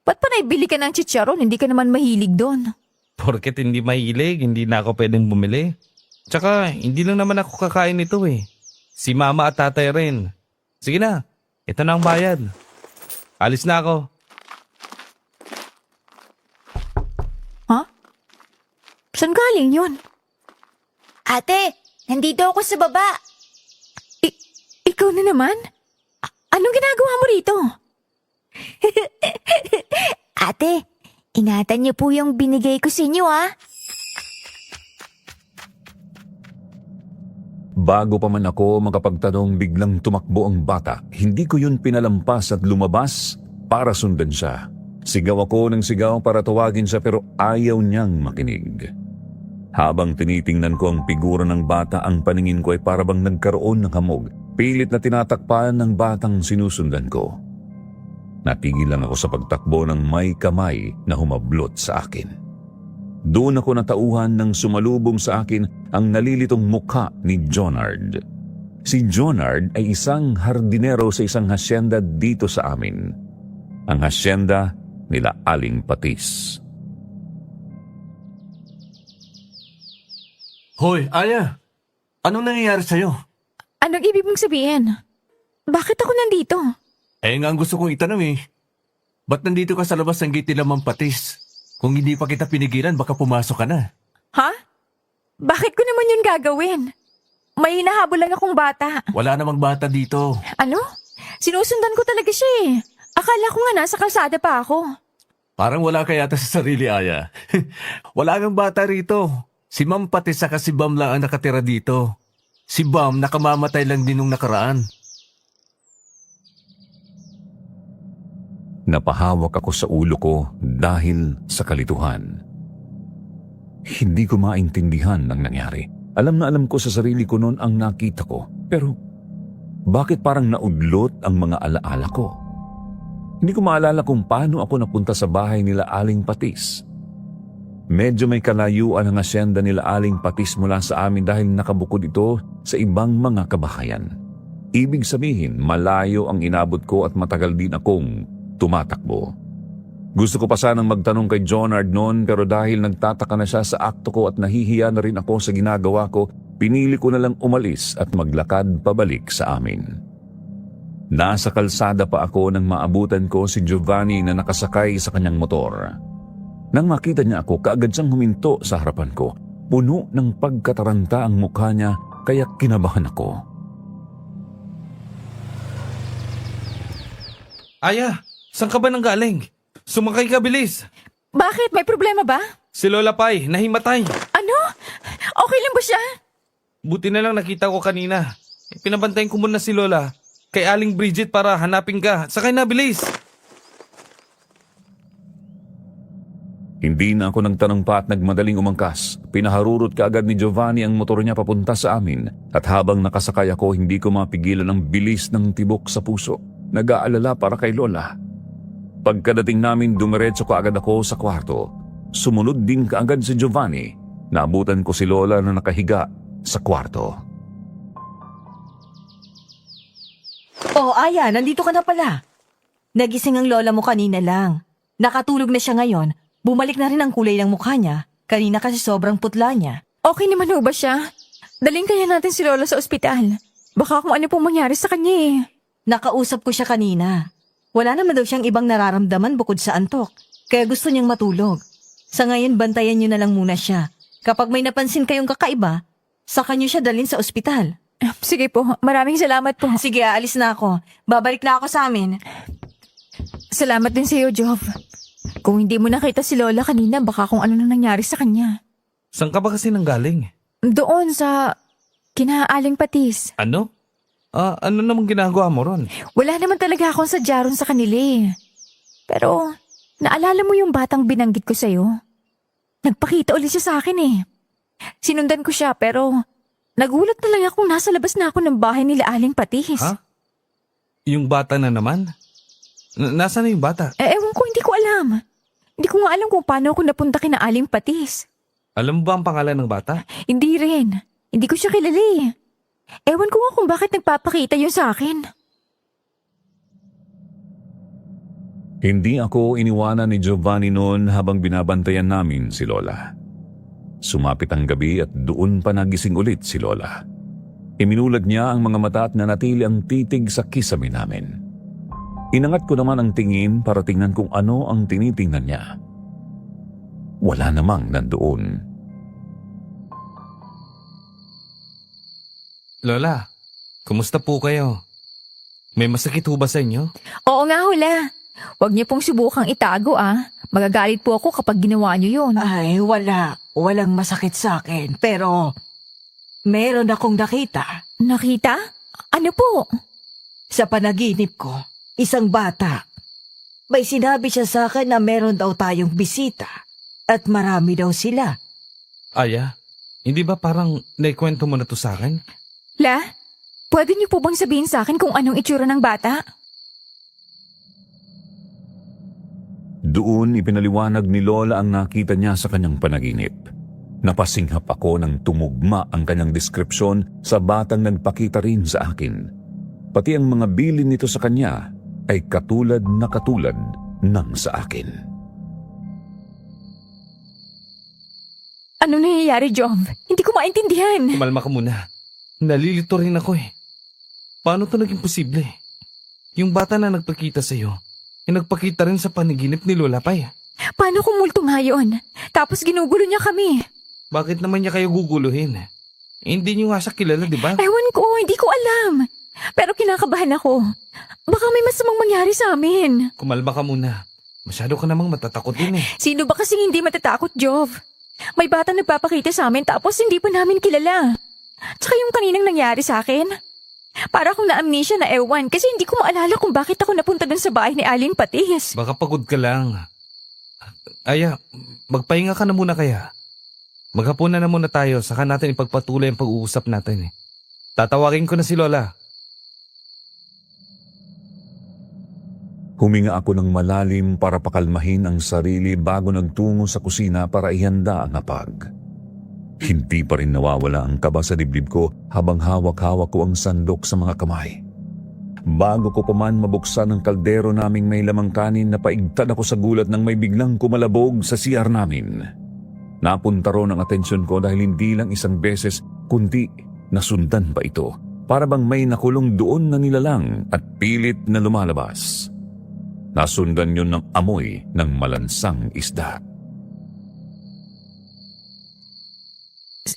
Ba't pa naibili ka ng chicharon? Hindi ka naman mahilig doon. Porket hindi mahilig, hindi na ako pwedeng bumili. Tsaka, hindi lang naman ako kakain nito eh. Si mama at tatay rin. Sige na, ito na ang bayad. Alis na ako. Ha? Saan galing yun? Ate, nandito ako sa baba. Ikaw na naman? Anong ginagawa mo rito? Ate, ingatan niyo po yung binigay ko sa inyo ah. Bago pa man ako makapagtanong, biglang tumakbo ang bata. Hindi ko yun pinalampas at lumabas para sundan siya. Sigaw ako ng sigaw para tawagin siya pero ayaw niyang makinig. Habang tinitingnan ko ang figura ng bata, ang paningin ko ay parabang nagkaroon ng hamog. Pilit na tinatakpan ng batang sinusundan ko. Natigil lang ako sa pagtakbo ng may kamay na humablot sa akin. Doon ako natauhan nang sumalubong sa akin ang nalilitong mukha ni Jonard. Si Jonard ay isang hardinero sa isang hasyenda dito sa amin. Ang hasyenda nila Aling Patis. Hoy, Aya! Anong nangyayari sa'yo? Anong ibig mong sabihin? Bakit ako nandito? Eh nga ang gusto kong itanong eh. Ba't nandito ka sa labas ng gate nila Mang Patis? Kung hindi pa kita pinigilan, baka pumasok ka na. Ha? Bakit ko naman yun gagawin? May hinahabol lang akong bata. Wala namang bata dito. Ano? Sinusundan ko talaga siya eh. Akala ko nga nasa kalsada pa ako. Parang wala ka yata sa sarili, Aya. Wala kang bata rito. Si Mang Patis saka si Bam lang ang nakatira dito. Si Bam nakamamatay lang din nung nakaraan. Napahawak ako sa ulo ko dahil sa kalituhan. Hindi ko maintindihan ang nangyari. Alam na alam ko sa sarili ko noon ang nakita ko. Pero bakit parang naudlot ang mga alaala ko? Hindi ko maalala kung paano ako napunta sa bahay nila Aling Patis. Medyo may kalayuan ang asyenda nila Aling Patis mula sa amin dahil nakabukod ito sa ibang mga kabahayan. Ibig sabihin, malayo ang inabot ko at matagal din akong tumatakbo. Gusto ko pa sanang magtanong kay Jonard noon pero dahil nagtataka na siya sa akto ko at nahihiya na rin ako sa ginagawa ko, pinili ko na lang umalis at maglakad pabalik sa amin. Nasa kalsada pa ako nang maabutan ko si Giovanni na nakasakay sa kanyang motor. Nang makita niya ako, kaagad siyang huminto sa harapan ko. Puno ng pagkataranta ang mukha niya kaya kinabahan ako. Aya, saan ka ba nanggaling? Sumakay ka, bilis. Bakit? May problema ba? Si Lola Pai, nahimatay. Ano? Okay lang ba siya? Buti na lang nakita ko kanina. Pinabantayan ko muna si Lola kay Aling Bridget para hanapin ka. Sakay na, bilis. Hindi na ako nagtanong pa at nagmadaling umangkas. Pinaharurot kaagad ni Giovanni ang motor niya papunta sa amin at habang nakasakay ako hindi ko mapigilan ang bilis ng tibok sa puso. Nag-aalala para kay Lola. Pagkadating namin dumiretso kaagad ako sa kwarto. Sumunod din kaagad si Giovanni. Naabutan ko si Lola na nakahiga sa kwarto. Oh, Aya, nandito ka na pala. Nagising ang lola mo kanina lang. Nakatulog na siya ngayon. Bumalik na rin ang kulay ng mukha niya. Kanina kasi sobrang putla niya. Okay naman ho ba siya? Daling kaya natin si Lola sa ospital. Baka kung ano pong mangyari sa kanya eh. Nakausap ko siya kanina. Wala naman daw siyang ibang nararamdaman bukod sa antok. Kaya gusto niyang matulog. Sa ngayon, bantayan niyo na lang muna siya. Kapag may napansin kayong kakaiba, saka niyo siya dalhin sa ospital. Sige po, maraming salamat po. Sige, aalis na ako. Babalik na ako sa amin. Salamat din sa iyo, Jov. Kung hindi mo nakita si Lola kanina, baka kung ano na nangyari sa kanya. Saan ka ba kasi nanggaling? Doon sa kinaaling Patis. Ano? Ano namang ginagawa mo ron? Wala naman talaga akong sadya ron sa kanila eh. Pero, naalala mo yung batang binanggit ko sa'yo? Nagpakita ulit siya sa akin eh. Sinundan ko siya pero nagulat na lang akong nasa labas na ako ng bahay nila Aling Patis. Ha? Yung bata na naman? Nasaan na yung bata? Ewan ko, hindi ko alam. Hindi ko nga alam kung paano ako napunta kina Aling Patis. Alam mo ba ang pangalan ng bata? Hindi rin. Hindi ko siya kilala eh. Ewan ko nga kung bakit nagpapakita yun sa akin. Hindi ako iniwanan ni Giovanni noon habang binabantayan namin si Lola. Sumapit ang gabi at doon pa nagising ulit si Lola. Iminulag niya ang mga mata at nanatili ang titig sa kisame namin. Inangat ko naman ang tingin para tingnan kung ano ang tinitingnan niya. Wala namang nandoon. Lola, kumusta po kayo? May masakit ho ba sa inyo? Oo nga, Hula. Huwag niyo pong subukang itago Magagalit po ako kapag ginawa niyo yun. Ay, walang masakit sa akin. Pero, meron akong nakita. Nakita? Ano po? Sa panaginip ko, isang bata. May sinabi siya sa akin na meron daw tayong bisita. At marami daw sila. Aya, hindi ba parang naikwento mo na to sa akin? La, pwede niyo po bang sabihin sa akin kung anong itsura ng bata? Doon ipinaliwanag ni Lola ang nakita niya sa kanyang panaginip. Napasinghap ako nang tumugma ang kanyang deskripsyon sa batang nagpakita rin sa akin. Pati ang mga bilin nito sa kanya ay katulad ng sa akin. Ano nangyayari, Jom? Hindi ko maintindihan. Kumalma ka muna. Nalilito rin ako Paano to naging posible? Yung bata na nagpakita sa'yo, nagpakita rin sa panaginip ni Lola Pay. Paano kung multo nga yun? Tapos ginugulo niya kami. Bakit naman niya kayo guguluhin? Hindi niyo nga siya kilala, di ba? Ewan ko, hindi ko alam. Pero kinakabahan ako. Baka may masamang mangyari sa amin. Kumalma ka muna. Masyado ka namang matatakotin Sino ba kasing hindi matatakot, Jov? May bata nagpapakita sa amin tapos hindi pa namin kilala. Tsaka yung kaninang nangyari sa akin. Para akong na-amnesia na ewan kasi hindi ko maalala kung bakit ako napunta dun sa bahay ni Aling Patis. Baka pagod ka lang. Aya, magpahinga ka na muna kaya. Maghapunan na muna tayo, saka natin ipagpatuloy ang pag-uusap natin Tatawagin ko na si Lola. Huminga ako ng malalim para pakalmahin ang sarili bago nagtungo sa kusina para ihanda ang hapag. Hindi pa rin nawawala ang kaba sa dibdib ko habang hawak-hawak ko ang sandok sa mga kamay. Bago ko pa man mabuksan ang kaldero naming may lamang kanin, napaigtad ako sa gulat nang may biglang kumalabog sa CR namin. Napunta ron ang atensyon ko dahil hindi lang isang beses kundi nasundan pa ito. Para bang may nakulong doon na nilalang at pilit na lumalabas. Nasundan yun ng amoy ng malansang isda.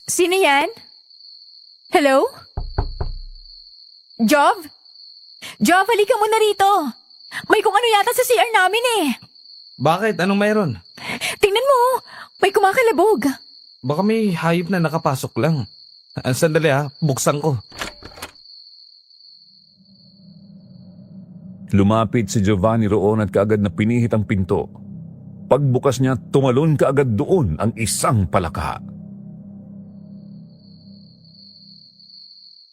Sino yan? Hello? Jov? Jov, halika muna rito. May kung ano yata sa CR namin Bakit? Anong mayroon? Tingnan mo, may kumakalabog. Baka may hayop na nakapasok lang. Sandali buksan ko. Lumapit si Giovanni roon at kaagad na pinihit ang pinto. Pagbukas niya, tumalon kaagad doon ang isang palaka.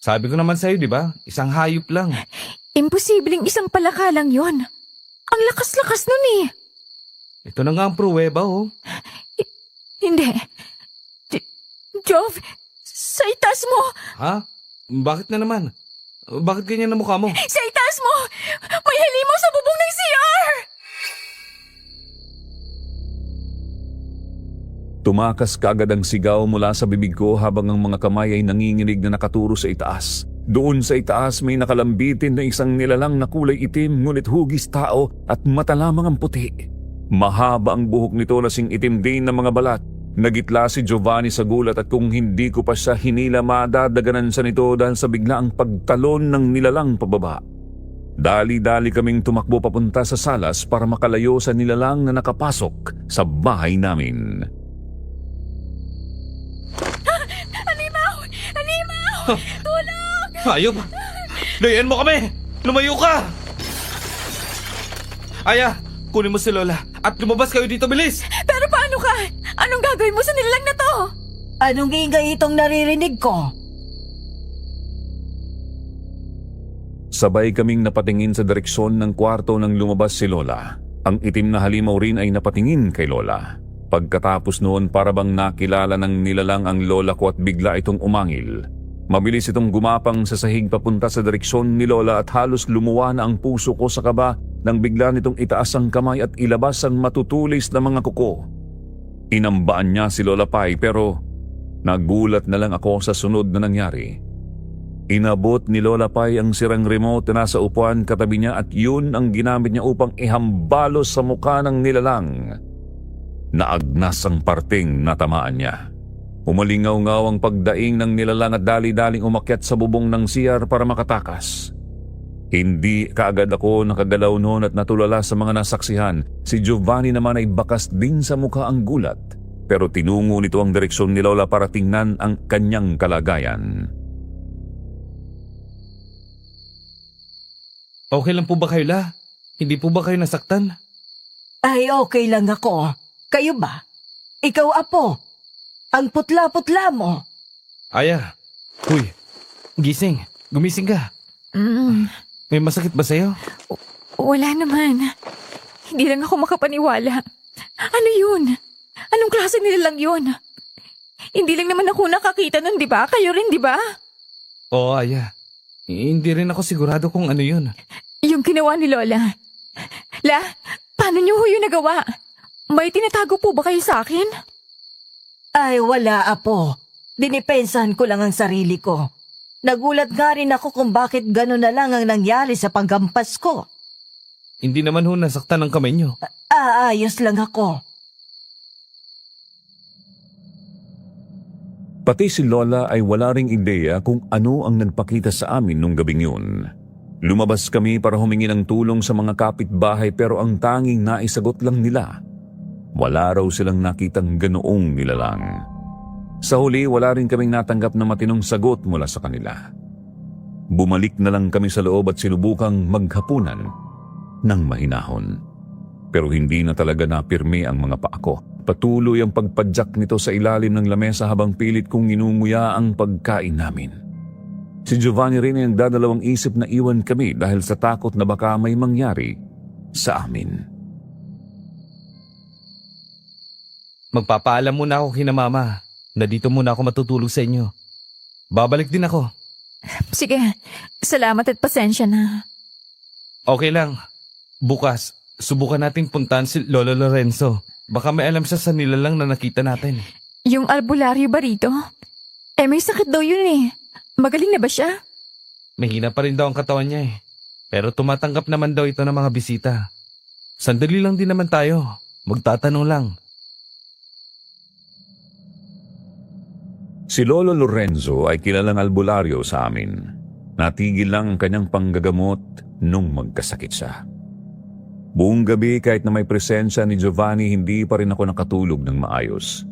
Sabi ko naman sa'yo, di ba? Isang hayop lang. Imposibleng isang palaka lang yon. Ang lakas-lakas nun Ito na nga ang pruweba, Hindi. Jov, sa itaas mo! Ha? Bakit na naman? Bakit ganyan na mukha mo? Sa itaas mo! May halimaw sa bubong ng CR! Tumakas kaagad ang sigaw mula sa bibig ko habang ang mga kamay ay nanginginig na nakaturo sa itaas. Doon sa itaas may nakalambitin na isang nilalang na kulay itim ngunit hugis tao at mata lamang ang puti. Mahaba ang buhok nito na sing itim din ng mga balat. Nagitla si Giovanni sa gulat at kung hindi ko pa siya hinila madadaganan sa nito dahil sa biglaang pagtalon ng nilalang pababa. Dali-dali kaming tumakbo papunta sa salas para makalayo sa nilalang na nakapasok sa bahay namin. Halimaw! Halimaw! Tulong! Hayop! Layan mo kami! Lumayo ka! Aya, kunin mo si Lola at lumabas kayo dito, bilis! Pero paano ka? Anong gagawin mo sa nilalang na to? Anong ingay itong naririnig ko? Sabay kaming napatingin sa direksyon ng kwarto nang lumabas si Lola. Ang itim na halimaw rin ay napatingin kay Lola. Pagkatapos noon para bang nakilala ng nilalang ang lola ko at bigla itong umangil. Mabilis itong gumapang sa sahig papunta sa direksyon ni Lola at halos lumuwa na ang puso ko sa kaba nang bigla nitong itaas ang kamay at ilabas ang matutulis na mga kuko. Inambaan niya si Lola Pai pero nagulat na lang ako sa sunod na nangyari. Inabot ni Lola Pai ang sirang remote na nasa upuan katabi niya at yun ang ginamit niya upang ihambalos sa mukha ng nilalang. Naagnas ang parting natamaan niya. Umalingaw-ngaw ang pagdaing ng nilalang at dali-daling umakyat sa bubong ng CR para makatakas. Hindi kaagad ako nakagalaw noon at natulala sa mga nasaksihan. Si Giovanni naman ay bakas din sa mukha ang gulat. Pero tinungo nito ang direksyon ni Lola para tingnan ang kanyang kalagayan. Okay lang po ba kayo, La? Hindi po ba kayo nasaktan? Ay, okay lang ako. Kayo ba? Ikaw, Apo. Ang putla-putla mo. Aya, huy, gising. Gumising ka. May masakit ba sa'yo? Wala naman. Hindi lang ako makapaniwala. Ano yun? Anong klase nilalang yun? Hindi lang naman ako nakakita nun, di ba? Kayo rin, di ba? Oo, Aya. Hindi rin ako sigurado kung ano yun. Yung ginawa ni Lola. La, paano niyo ho yun nagawa? May tinatago po ba kayo sa akin? Ay, wala, Apo. Dinipensahan ko lang ang sarili ko. Nagulat nga rin ako kung bakit gano'n na lang ang nangyari sa paggampas ko. Hindi naman ho nasaktan ang kamay niyo. Ayos lang ako. Pati si Lola ay wala ring ideya kung ano ang nagpakita sa amin nung gabing yun. Lumabas kami para humingi ng tulong sa mga kapitbahay pero ang tanging naisagot lang nila. Wala raw silang nakitang ganoong nilalang. Sa huli, wala rin kaming natanggap na matinong sagot mula sa kanila. Bumalik na lang kami sa loob at sinubukang maghapunan ng mahinahon. Pero hindi na talaga napirmi ang mga paa ko. Patuloy ang pagpadyak nito sa ilalim ng lamesa habang pilit kong inunguya ang pagkain namin. Si Giovanni rin ay nagdadalawang isip na iwan kami dahil sa takot na baka may mangyari sa amin. Magpapaalam muna ako kina Mama na dito muna ako matutulog sa inyo. Babalik din ako. Sige, salamat at pasensya na. Okay lang. Bukas, subukan nating puntahan si Lolo Lorenzo. Baka may alam siya sa nilalang na nakita natin. Yung albularyo ba rito? Eh, may sakit daw yun eh. Magaling na ba siya? Mahina pa rin daw ang katawan niya eh. Pero tumatanggap naman daw ito ng mga bisita. Sandali lang din naman tayo. Magtatanong lang. Si Lolo Lorenzo ay kilalang albularyo sa amin. Natigil lang ang kanyang panggagamot nung magkasakit siya. Buong gabi kahit na may presensya ni Giovanni, hindi pa rin ako nakatulog ng maayos.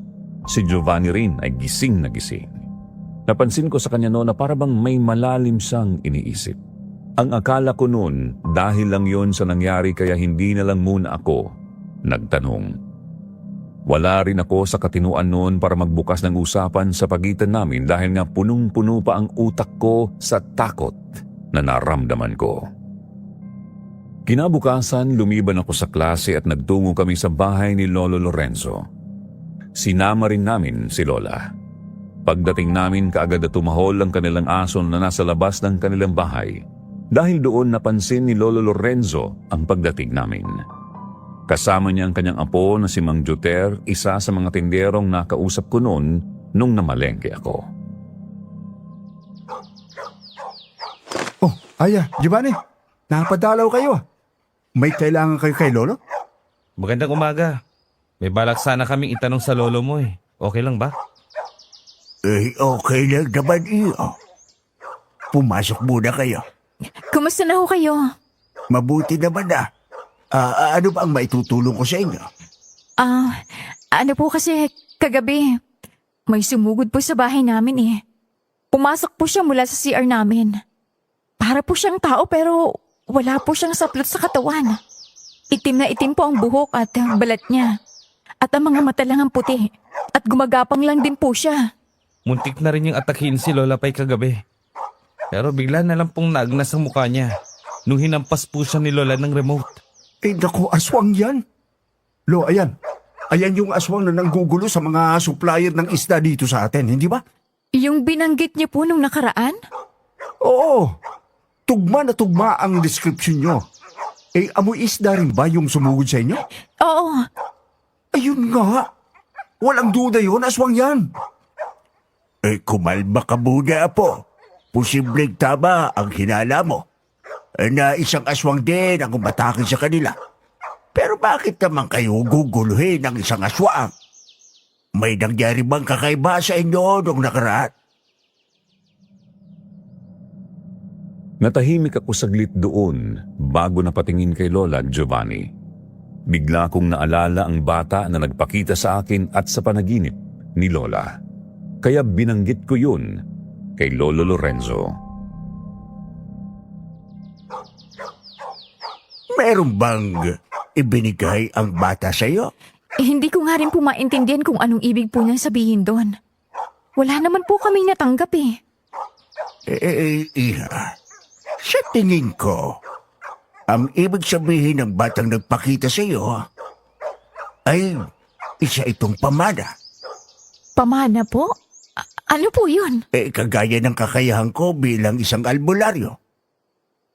Si Giovanni rin ay gising na gising. Napansin ko sa kanya noon na parabang may malalim siyang iniisip. Ang akala ko noon dahil lang yon sa nangyari kaya hindi na lang muna ako nagtanong. Wala rin ako sa katinuan noon para magbukas ng usapan sa pagitan namin dahil nga punong-puno pa ang utak ko sa takot na naramdaman ko. Kinabukasan, lumiban ako sa klase at nagtungo kami sa bahay ni Lolo Lorenzo. Sinama rin namin si Lola. Pagdating namin, kaagad na tumahol ang kanilang aso na nasa labas ng kanilang bahay. Dahil doon napansin ni Lolo Lorenzo ang pagdating namin. Kasama niya ang kanyang apo na si Mang Juter, isa sa mga tinderong nakausap ko noon nung namalengke ako. Oh, Aya, Giovanni, napadalaw kayo. May kailangan kayo kay Lolo? Magandang umaga. May balak sana kaming itanong sa lolo mo eh. Okay lang ba? Okay lang naman iyo. Pumasok muna kayo. Kumusta na ho kayo? Mabuti naman na. Ano ba ang maitutulong ko sa inyo? Ano po kasi kagabi, may sumugod po sa bahay namin eh. Pumasok po siya mula sa CR namin. Para po siyang tao pero wala po siyang saplot sa katawan. Itim na itim po ang buhok at ang balat niya. At ang mga mata lang ang puti. At gumagapang lang din po siya. Muntik na rin yung atakin si Lola Pay kagabi. Pero bigla na lang pong naagnas ang mukha niya nung hinampas po siya ni Lola ng remote. Naku, aswang yan. Lo, ayan. Ayan yung aswang na nanggugulo sa mga supplier ng isda dito sa atin, hindi ba? Yung binanggit niyo po nung nakaraan? Oo. Tugma na tugma ang description nyo. Amoy isda rin ba yung sumugod sa inyo? Oo. Ayun nga. Walang duda yun, aswang yan. Kumalma ka muna, Apo. Posibleng tama ang hinala mo. Na isang aswang din ang umatake sa kanila. Pero bakit naman kayo guguluhin ng isang aswang? May nangyari bang kakaiba sa inyo nung nakaraan? Natahimik ako saglit doon bago napatingin kay Lola at Giovanni. Bigla kong naalala ang bata na nagpakita sa akin at sa panaginip ni Lola. Kaya binanggit ko yun kay Lolo Lorenzo. Meron bang ibinigay ang bata sa iyo? Hindi ko nga rin po maintindihan kung anong ibig po niyang sabihin doon. Wala naman po kaming natanggap eh. Iha, sa tingin ko, ang ibig sabihin ng batang nagpakita sa iyo ay isa itong pamana. Pamana po? Ano po yun? Kagaya ng kakayahan ko bilang isang albularyo.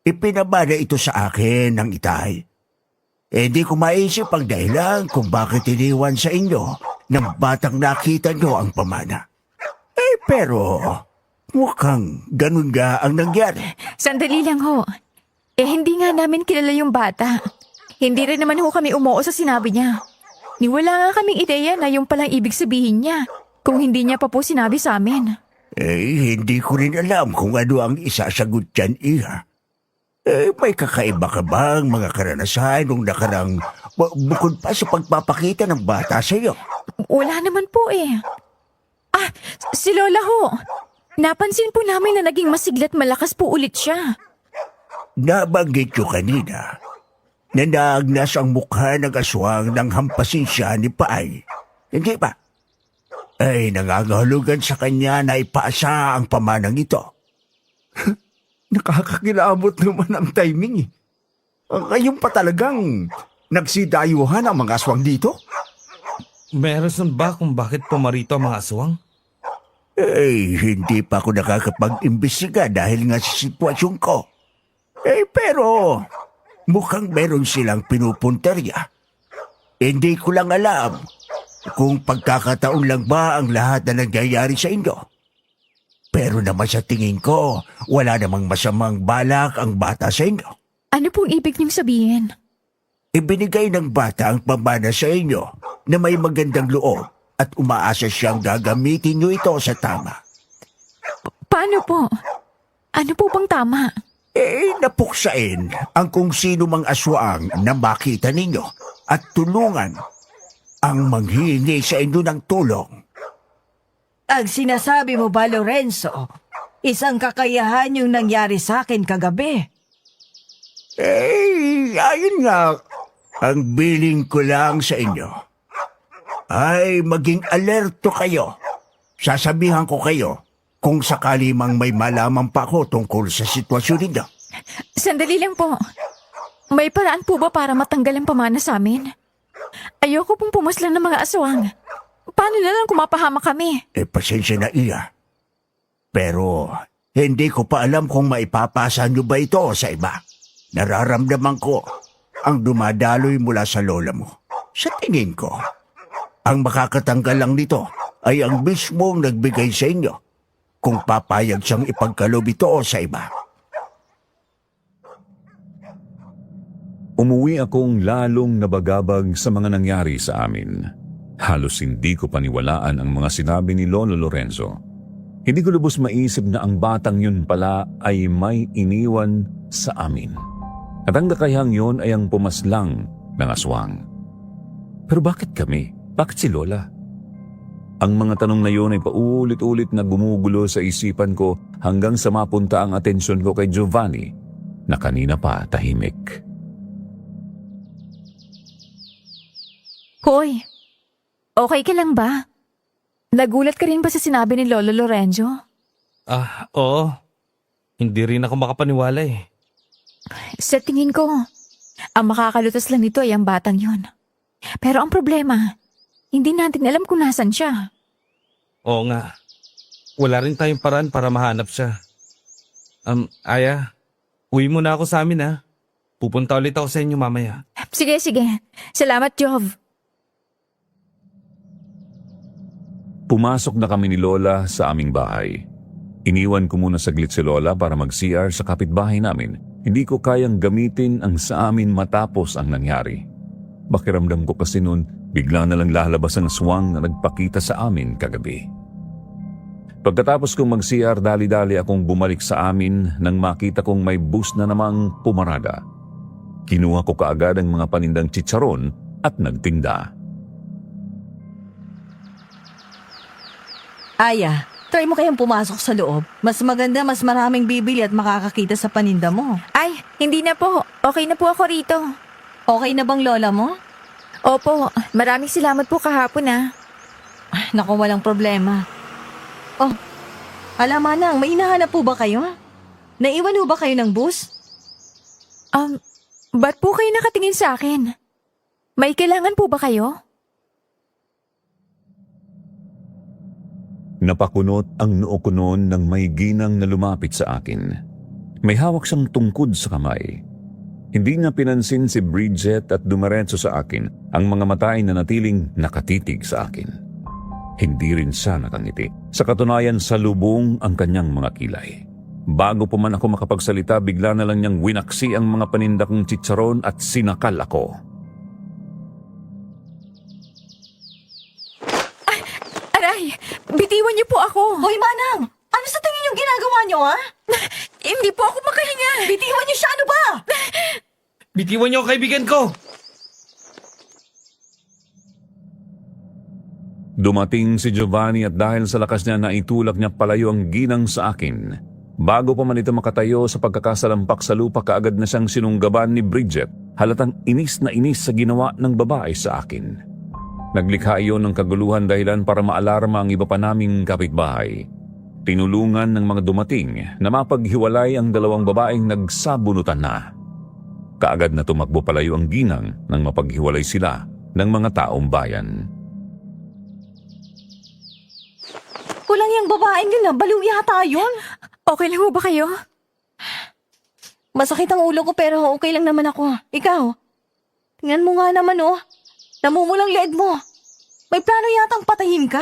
Ipinabana ito sa akin ng itay. Di ko maisip ang dahilan kung bakit iniwan sa inyo ng batang nakita nyo ang pamana. Pero mukhang ganun nga ang nangyari. Sandali lang ho. Hindi nga namin kilala yung bata. Hindi rin naman ho kami umuo sa sinabi niya. Niwala nga kaming ideya na yung palang ibig sabihin niya kung hindi niya pa po sinabi sa amin. Hindi ko rin alam kung ano ang isasagot dyan, Iha. May kakaiba ka bang mga karanasan nung nakarang bukod pa sa pagpapakita ng bata sa iyo? Wala naman po eh. Si Lola ho. Napansin po namin na naging masigla't malakas po ulit siya. Nabanggit ko kanina na naagnas ang mukha ng aswang nang hampasin siya ni Paay. Hindi ba? Nangangahulugan sa kanya na ipaasa ang pamanang ito. Nakakakilabot naman ang timing eh. Ngayon pa talagang nagsidayuhan ang mga aswang dito? May rason ba kung bakit pumarito ang mga aswang? Hindi pa ako nakakapag-imbestiga dahil nga sa sitwasyon ko. Pero mukhang meron silang pinupunterya. Hindi ko lang alam kung pagkakataon lang ba ang lahat na nangyayari sa inyo. Pero naman sa tingin ko, wala namang masamang balak ang bata sa inyo. Ano pong ibig niyong sabihin? Ibinigay ng bata ang pamana sa inyo na may magandang loob at umaasa siyang gagamitin niyo ito sa tama. Paano po? Ano po bang tama? Napuksain ang kung sino mang aswang na makita ninyo at tulungan ang manghihingi sa inyo ng tulong. Ang sinasabi mo ba, Lorenzo, isang kakayahan yung nangyari sa akin kagabi? Ayun nga, ang biling ko lang sa inyo ay maging alerto kayo. Sasabihan ko kayo kung sakali mang may malaman pa ako tungkol sa sitwasyon ninyo. Sandali lang po. May paraan po ba para matanggal ang pamana sa amin? Ayoko pong pumaslan ng mga aswang. Paano na lang kung mapahama kami? Pasensya na iya. Pero hindi ko pa alam kung maipapasa nyo ba ito sa iba. Nararamdaman ko ang dumadaloy mula sa lola mo. Sa tingin ko, ang makakatanggal lang nito ay ang mismong nagbigay sa inyo kung papayag siyang ipagkalob ito sa iba. Umuwi akong lalong nabagabag sa mga nangyari sa amin. Halos hindi ko paniwalaan ang mga sinabi ni Lolo Lorenzo. Hindi ko lubos maisip na ang batang yun pala ay may iniwan sa amin. At ang kakayahang yun ay ang pumaslang ng aswang. Pero bakit kami? Bakit si Lola? Ang mga tanong na yun ay paulit-ulit na gumugulo sa isipan ko hanggang sa mapunta ang atensyon ko kay Giovanni na kanina pa tahimik. Hoy, okay ka lang ba? Nagulat ka rin ba sa sinabi ni Lolo Lorenzo? Oo. Hindi rin ako makapaniwala eh. Sa tingin ko, ang makakalutas lang nito ay ang batang yon. Pero ang problema, hindi natin alam kung nasan siya. Oo nga. Wala rin tayong paraan para mahanap siya. Aya, uwi muna ako sa amin ha. Pupunta ulit ako sa inyo mamaya. Sige. Salamat, Jov. Pumasok na kami ni Lola sa aming bahay. Iniwan ko muna saglit si Lola para mag-CR sa kapitbahay namin. Hindi ko kayang gamitin ang sa amin matapos ang nangyari. Pakiramdam ko kasi noon, bigla na lang lalabas ang aswang na nagpakita sa amin kagabi. Pagkatapos kong mag-CR, dali-dali akong bumalik sa amin nang makita kong may bus na namang pumarada. Kinuha ko kaagad ang mga panindang chicharon at nagtinda. Aya, try mo kayang pumasok sa loob. Mas maganda, mas maraming bibili at makakakita sa paninda mo. Ay, hindi na po. Okay na po ako rito. Okay na bang lola mo? Opo, maraming salamat po kahapon ah. Naku, walang problema. Oh, alam Manang, may hinahanap po ba kayo? Naiwan ho ba kayo ng bus? Ba't po kayo nakatingin sa akin? May kailangan po ba kayo? Napakunot ang noo ko noon nang may ginang na lumapit sa akin. May hawak siyang tungkod sa kamay. Hindi niya pinansin si Bridget at dumiretso sa akin, ang mga mata ay nanatiling nakatitig sa akin. Hindi rin siya nakangiti. Sa katunayan, salubong ang kanyang mga kilay. Bago pa man ako makapagsalita, bigla na lang niyang winaksi ang mga paninda kong chicharon at sinakal ako. Aray, bitiwan niyo po ako. Hoy Manang, ano sa tingin yung ginagawa niyo, ha? Hindi po ako makahinga. Bitiwan niyo siya, ano ba? Bitiwan niyo ang kaibigan ko! Dumating si Giovanni at dahil sa lakas niya naitulak niya palayo ang ginang sa akin. Bago pa man ito makatayo sa pagkakasalampak sa lupa, kaagad na siyang sinunggaban ni Bridget, halatang inis na inis sa ginawa ng babae sa akin. Naglikha iyon ng kaguluhan dahilan para maalarma ang iba pa naming kapitbahay. Tinulungan ng mga dumating na mapaghiwalay ang dalawang babaeng nagsabunutan na. Kaagad na tumakbo palayo ang ginang nang mapaghiwalay sila ng mga taong bayan. Kulang yung babaeng yun, baliw yata yun. Okay lang ho ba kayo? Masakit ang ulo ko pero okay lang naman ako. Ikaw, tingnan mo nga naman oh. Namumulang leeg mo. May plano yatang patayin ka?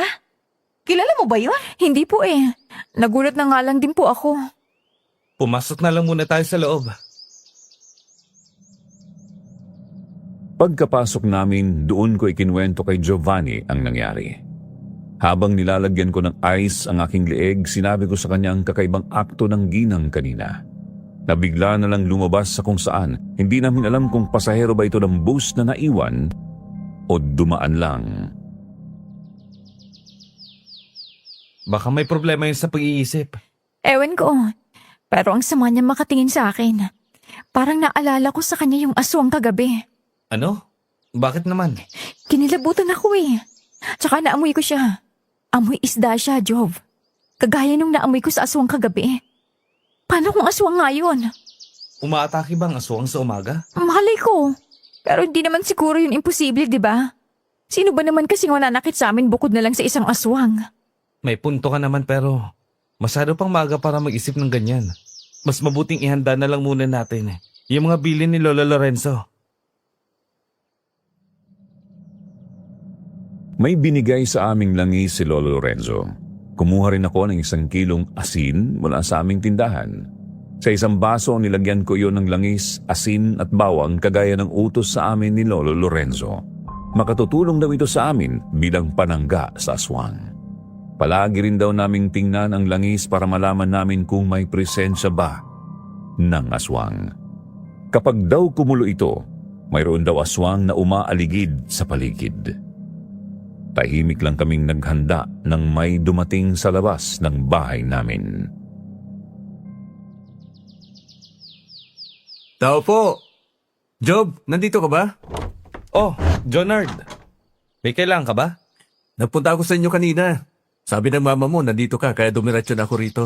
Kilala mo ba yun? Hindi po eh. Nagulat na nga lang din po ako. Pumasok na lang muna tayo sa loob. Pagkapasok namin, doon ko ikinwento kay Giovanni ang nangyari. Habang nilalagyan ko ng ice ang aking leeg, sinabi ko sa kanya ang kakaibang akto ng ginang kanina. Nabigla na lang lumabas sa kung saan. Hindi namin alam kung pasahero ba ito ng bus na naiwan o dumaan lang. Baka may problema yun sa pag-iisip. Ewan ko. Pero ang sama niya makatingin sa akin. Parang naalala ko sa kanya yung aswang kagabi. Ano? Bakit naman? Kinilabutan ako eh. Tsaka naamoy ko siya. Amoy isda siya, Jov. Kagaya nung naamoy ko sa aswang kagabi. Paano kung aswang nga yun? Umaatake bang aswang sa umaga? Malay ko. Pero hindi naman siguro yun imposible, di ba? Sino ba naman kasing mananakit sa amin bukod na lang sa isang aswang? May punto ka naman pero masyado pang maaga para mag-isip ng ganyan. Mas mabuting ihanda na lang muna natin yung mga bilin ni Lolo Lorenzo. May binigay sa aming langis si Lolo Lorenzo. Kumuha rin ako ng 1 kilong asin mula sa aming tindahan. Sa isang baso nilagyan ko iyon ng langis, asin at bawang kagaya ng utos sa amin ni Lolo Lorenzo. Makatutulong daw ito sa amin bilang panangga sa aswang. Palagi rin daw naming tingnan ang langis para malaman namin kung may presensya ba ng aswang. Kapag daw kumulo ito, mayroon daw aswang na umaaligid sa paligid. Tahimik lang kaming naghanda nang may dumating sa labas ng bahay namin. Tao po! Job, nandito ka ba? Oh, Jonard. May kailangan ka ba? Nagpunta ako sa inyo kanina. Sabi ng mama mo, nandito ka, kaya dumiretso na ako rito.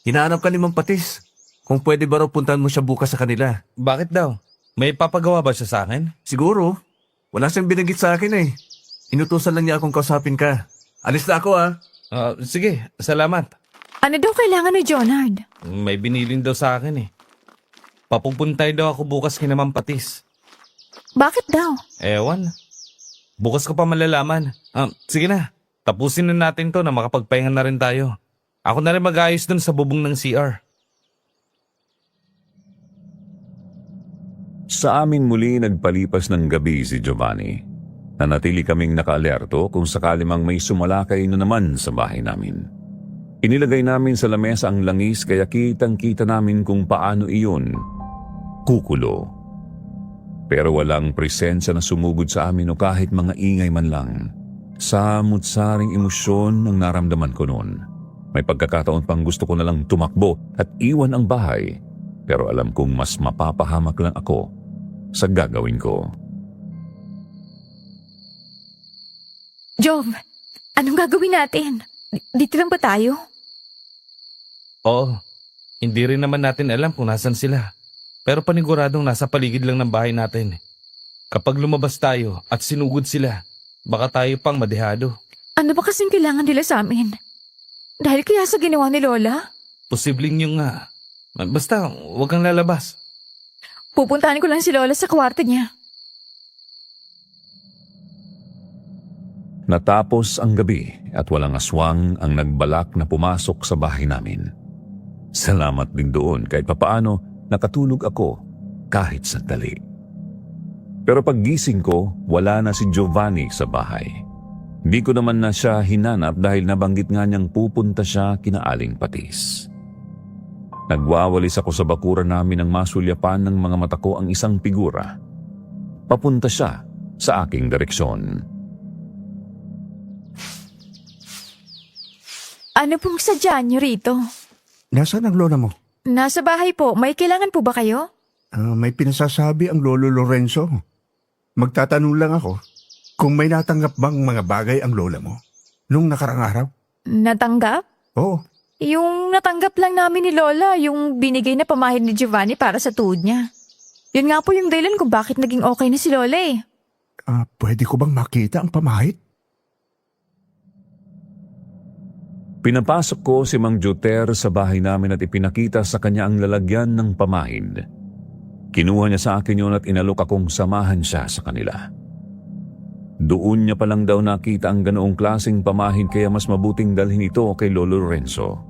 Hinahanap ka ni Mang Patis. Kung pwede ba raw puntahan mo siya bukas sa kanila. Bakit daw? May papagawa ba siya sa akin? Siguro. Wala siyang binanggit sa akin eh. Inutusan lang niya akong kausapin ka. Alis na ako ah. Sige, salamat. Ano daw kailangan ni Jonard? May binilin daw sa akin eh. Papupuntay daw ako bukas kina Mang Patis. Bakit daw? Ewan. Bukas ko pa malalaman. Sige na. Tapusin na natin to na makapagpahinga na rin tayo. Ako na rin mag-ayos dun sa bubong ng CR. Sa amin muli nagpalipas ng gabi si Giovanni. Nanatili kaming nakaalerto kung sakali mang may sumalakay na naman sa bahay namin. Inilagay namin sa lamesa ang langis kaya kitang-kita namin kung paano iyon kukulo. Pero walang presensya na sumugod sa amin o kahit mga ingay man lang. Samut-saring emosyon ang naramdaman ko noon. May pagkakataon pang gusto ko na lang tumakbo at iwan ang bahay. Pero alam kong mas mapapahamak lang ako sa gagawin ko. Jov, anong gagawin natin? Dito lang ba tayo? Oo, hindi rin naman natin alam kung nasan sila. Pero paniguradong nasa paligid lang ng bahay natin. Kapag lumabas tayo at sinugod sila, baka tayo pang madehado. Ano ba kasing kailangan nila sa amin? Dahil kaya sa ginawa ni Lola? Posibleng yung nga. Basta, huwag kang lalabas. Pupuntahan ko lang si Lola sa kwarto niya. Natapos ang gabi at walang aswang ang nagbalak na pumasok sa bahay namin. Salamat din doon kahit papaano nakatulog ako kahit sandali. Pero paggising ko, wala na si Giovanni sa bahay. Di ko naman na siya hinanap dahil nabanggit nga niyang pupunta siya kina Aling Patis. Nagwawalis ako sa bakuran namin nang masulyapan ng mga mata ko ang isang figura. Papunta siya sa aking direksyon. Ano pong sadya niyo rito? Nasaan ang lola mo? Nasa bahay po. May kailangan po ba kayo? May pinasasabi ang Lolo Lorenzo. Magtatanong lang ako kung may natanggap bang mga bagay ang lola mo nung nakarang araw. Natanggap? Oo, Yung natanggap lang namin ni Lola, yung binigay na pamahid ni Giovanni para sa tuhod niya. Yun nga po yung dahilan kung bakit naging okay na si Lola eh. pwede ko bang makita ang pamahit? Pinapasok ko si Mang Juter sa bahay namin at ipinakita sa kanya ang lalagyan ng pamahid. Kinuha niya sa akin yun at inalok akong samahan siya sa kanila. Doon niya palang daw nakita ang ganoong klaseng pamahid kaya mas mabuting dalhin ito kay Lolo Lorenzo.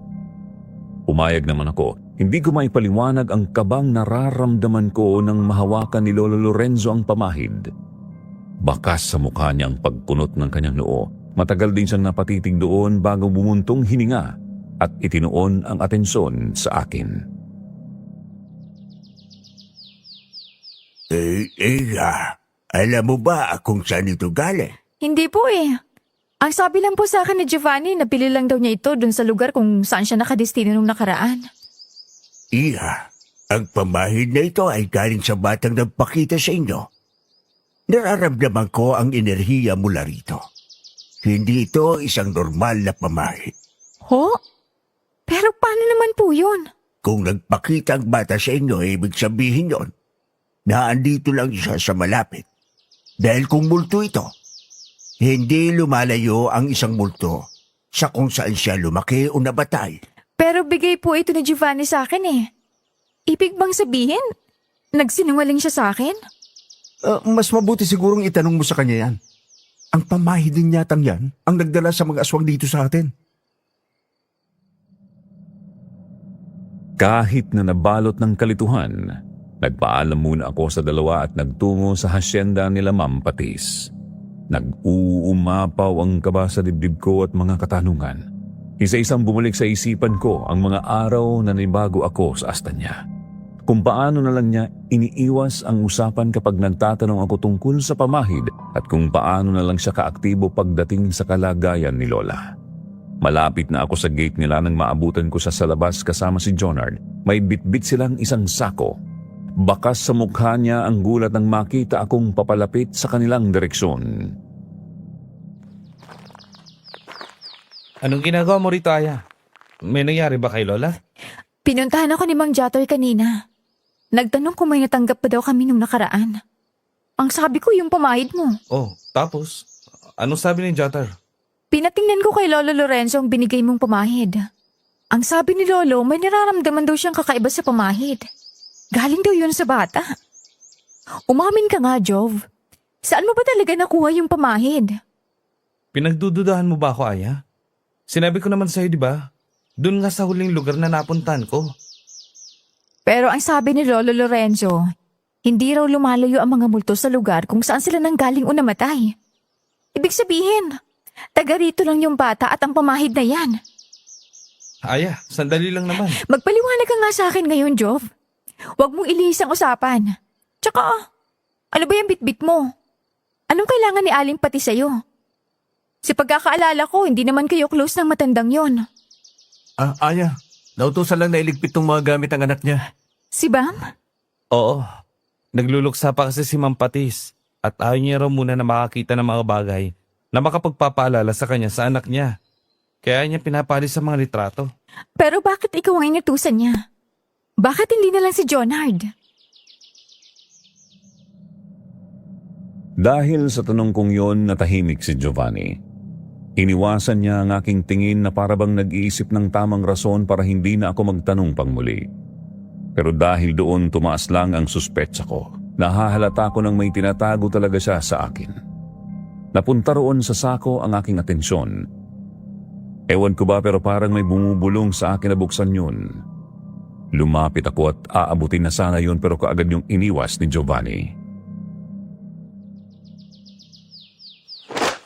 Pumayag naman ako. Hindi ko maipaliwanag ang kabang nararamdaman ko nang mahawakan ni Lolo Lorenzo ang pamahid. Bakas sa mukha niya ang pagkunot ng kanyang noo. Matagal din siyang napatitig doon bago bumuntong hininga at itinoon ang atensyon sa akin. Alam mo ba kung saan ito galing? Hindi po eh. Ang sabi lang po sa akin ni Giovanni, napili lang daw niya ito dun sa lugar kung saan siya nakadestino nung nakaraan. Iha, ang pamahid na ito ay galing sa batang nagpakita sa inyo. Nararamdaman ko ang enerhiya mula rito. Hindi ito isang normal na pamahid. Ho? Pero paano naman po yun? Kung nagpakita ang bata sa inyo, ibig sabihin yon na andito lang siya sa malapit. Dahil kung multo ito, hindi lumalayo ang isang multo sa kung saan siya lumaki o nabatay. Pero bigay po ito ni Giovanni sa akin eh. Ibig bang sabihin, nagsinungaling siya sa akin? Mas mabuti sigurong itanong mo sa kanya yan. Ang pamahid din yatang yan ang nagdala sa mga aswang dito sa atin. Kahit na nabalot ng kalituhan, nagpaalam muna ako sa dalawa at nagtungo sa hasyenda nila Ma'am Patis. Nag-uumapaw ang kaba sa dibdib ko at mga katanungan. Isa-isang bumalik sa isipan ko ang mga araw na nibago ako sa asta niya. Kung paano na lang niya iniiwas ang usapan kapag nagtatanong ako tungkol sa pamahid at kung paano na lang siya kaaktibo pagdating sa kalagayan ni Lola. Malapit na ako sa gate nila nang maabutan ko siya sa labas kasama si Jonard. May bitbit silang isang sako. Bakas sa mukha niya ang gulat nang makita akong papalapit sa kanilang direksyon. Anong ginagawa mo rito, Aya? May nangyari ba kay Lola? Pinuntahan ako ni Mang Jatoy kanina. Nagtanong kung may natanggap pa daw kami nung nakaraan. Ang sabi ko yung pamahid mo. Oh, tapos? Anong sabi ni Jatar? Pinatingnan ko kay Lolo Lorenzo ang binigay mong pamahid. Ang sabi ni Lolo, may nararamdaman daw siyang kakaiba sa pamahid. Galing daw yun sa bata. Umamin ka nga, Jov. Saan mo ba talaga nakuha yung pamahid? Pinagdududahan mo ba ako, Aya? Sinabi ko naman sa'yo, di ba? Doon nga sa huling lugar na napuntahan ko. Pero ang sabi ni Lolo Lorenzo, hindi raw lumalayo ang mga multo sa lugar kung saan sila nanggaling o namatay. Ibig sabihin, taga rito lang yung bata at ang pamahid na yan. Aya, sandali lang naman. Magpaliwanag ka nga sa akin ngayon, Jov. Huwag mong ilihis ang usapan. Tsaka, ano ba yung bitbit mo? Anong kailangan ni Aling pati sa'yo? Sa pagkakaalala ko, hindi naman kayo close ng matandang yon. Aya, nautusan lang na iligpit tong mga gamit ang anak niya. Si Bam? Oo. Nagluluksa pa kasi si Ma'am Patis at ayaw niya raw muna na makakita ng mga bagay na makapagpapaalala sa kanya sa anak niya. Kaya niya pinapalis sa mga litrato. Pero bakit ikaw ang inutusan niya? Bakit hindi na lang si Jonard? Dahil sa tanong kong yon, natahimik si Giovanni. Iniwasan niya ang aking tingin na parabang nag-iisip ng tamang rason para hindi na ako magtanong pang muli. Pero dahil doon tumaas lang ang suspetsa ko, nahahalata ko nang may tinatago talaga siya sa akin. Napunta roon sa sako ang aking atensyon. Ewan ko ba pero parang may bumubulong sa akin na buksan yun. Lumapit ako at aabutin na sana yun pero kaagad yung iniwas ni Giovanni.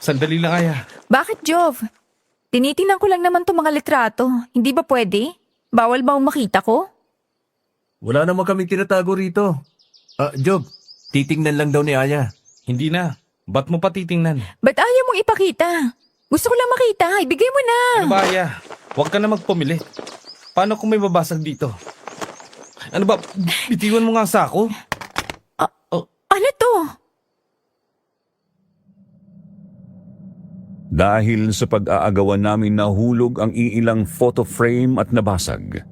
Sandali lang, Aya. Bakit, Jov? Tinitingnan ko lang naman itong mga litrato. Hindi ba pwede? Bawal ba makita ko? Wala naman kaming tinatago rito. Job, titingnan lang daw ni Aya. Hindi na. Ba't mo pa titingnan? Ba't ayaw mong ipakita? Gusto ko lang makita. Ibigay mo na. Ano ba, Aya? Huwag ka na magpumili. Paano kung may babasag dito? Ano ba? Bitiwan mo nga sa ako? Ano to? Dahil sa pag-aagawan namin nahulog ang iilang photo frame at nabasag.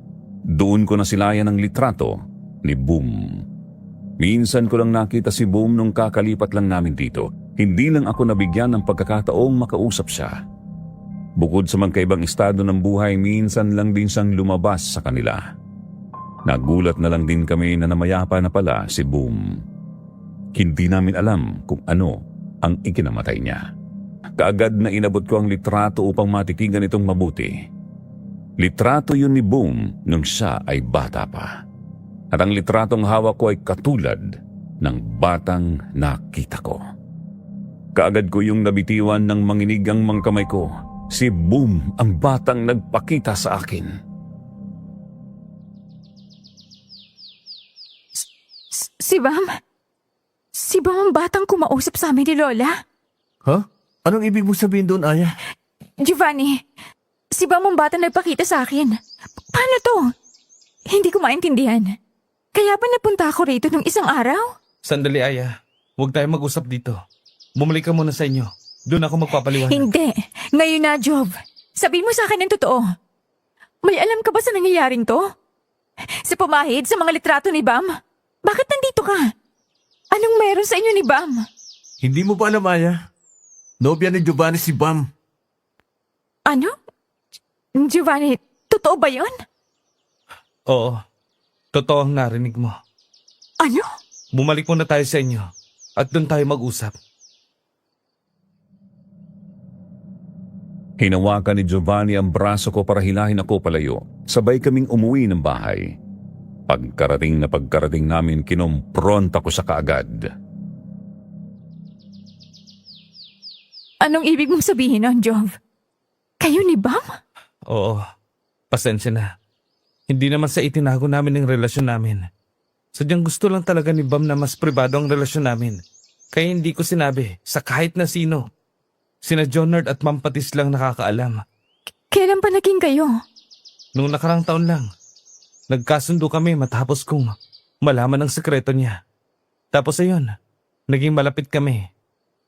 Doon ko nasilayan ang litrato ni Boom. Minsan ko lang nakita si Boom nung kakalipat lang namin dito. Hindi lang ako nabigyan ng pagkakataong makausap siya. Bukod sa magkaibang estado ng buhay, minsan lang din siyang lumabas sa kanila. Nagulat na lang din kami na namayapa na pala si Boom. Hindi namin alam kung ano ang ikinamatay niya. Kaagad na inabot ko ang litrato upang matikigan itong mabuti. Litrato yun ni Boom nung siya ay bata pa. At ang litratong hawak ko ay katulad ng batang nakita ko. Kaagad ko yung nabitiwan ng manginig ang mga kamay ko. Si Boom ang batang nagpakita sa akin. Si Bam? Si Bam ang batang kumausap sa amin ni Lola? Ha? Anong ibig mo sabihin doon, Aya? Giovanni, si Bam ang batang nagpakita sa akin. Paano to? Hindi ko maintindihan. Kaya ba napunta ako rito nung isang araw? Sandali, Aya. Huwag tayo mag-usap dito. Bumalik ka muna sa inyo. Doon ako magpapaliwanag. Hindi. Ngayon na, Jov. Sabihin mo sa akin ng totoo. May alam ka ba sa nangyayaring to? Sa pumahid sa mga litrato ni Bam? Bakit nandito ka? Anong meron sa inyo ni Bam? Hindi mo ba alam, Aya? Nobya ni Giovanni si Bam. Ano? Giovanni, totoo ba yun? Oo. Totoo ang narinig mo. Ano? Bumalik muna tayo sa inyo. At doon tayo mag-usap. Hinawakan ni Giovanni ang braso ko para hilahin ako palayo. Sabay kaming umuwi ng bahay. Pagkarating namin, kinompronta ko sa kaagad. Anong ibig mong sabihin nun, Jov? Kayo ni Bam? Oo. Pasensya na. Hindi naman sa itinago namin ang relasyon namin. Sadyang gusto lang talaga ni Bam na mas pribado ang relasyon namin. Kaya hindi ko sinabi sa kahit na sino. Sina Jonard at Ma'am Patis lang nakakaalam. Kailan pa naging kayo? Nung nakarang taon lang, nagkasundo kami matapos kong malaman ang sekreto niya. Tapos ayun, naging malapit kami.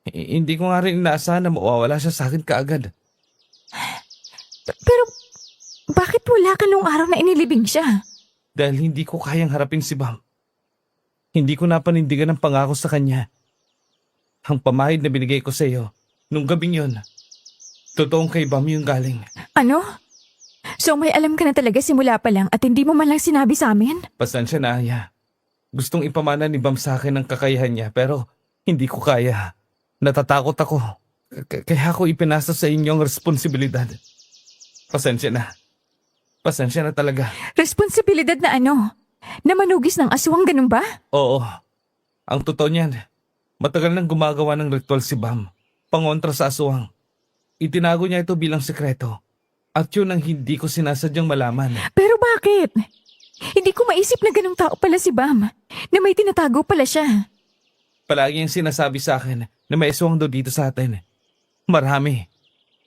Hindi ko nga rin inaasahan na mawawala siya sa akin kaagad. Pero, bakit wala ka nung araw na inilibing siya? Dahil hindi ko kayang harapin si Bam. Hindi ko napanindigan ang pangako sa kanya. Ang pamahid na binigay ko sa iyo, nung gabing yun, totoong kay Bam yung galing. Ano? So may alam ka na talaga simula pa lang at hindi mo man lang sinabi sa amin? Pasensya na, Aya. Gustong ipamana ni Bam sa akin ang kakayahan niya pero hindi ko kaya. Natatakot ako. Kaya ako ipinasa sa inyo ang responsibilidad. Pasensya na. Pasensya na talaga. Responsibilidad na ano? Na manugis ng aswang, ganun ba? Oo. Ang totoo niyan, matagal nang gumagawa ng ritual si Bam. Pangontra sa aswang. Itinago niya ito bilang sekreto. At yun ang hindi ko sinasadyang malaman. Pero bakit? Hindi ko maisip na ganung tao pala si Bam, na may tinatago pala siya. Palagi ang sinasabi sa akin na may aswang daw dito sa atin. Marami.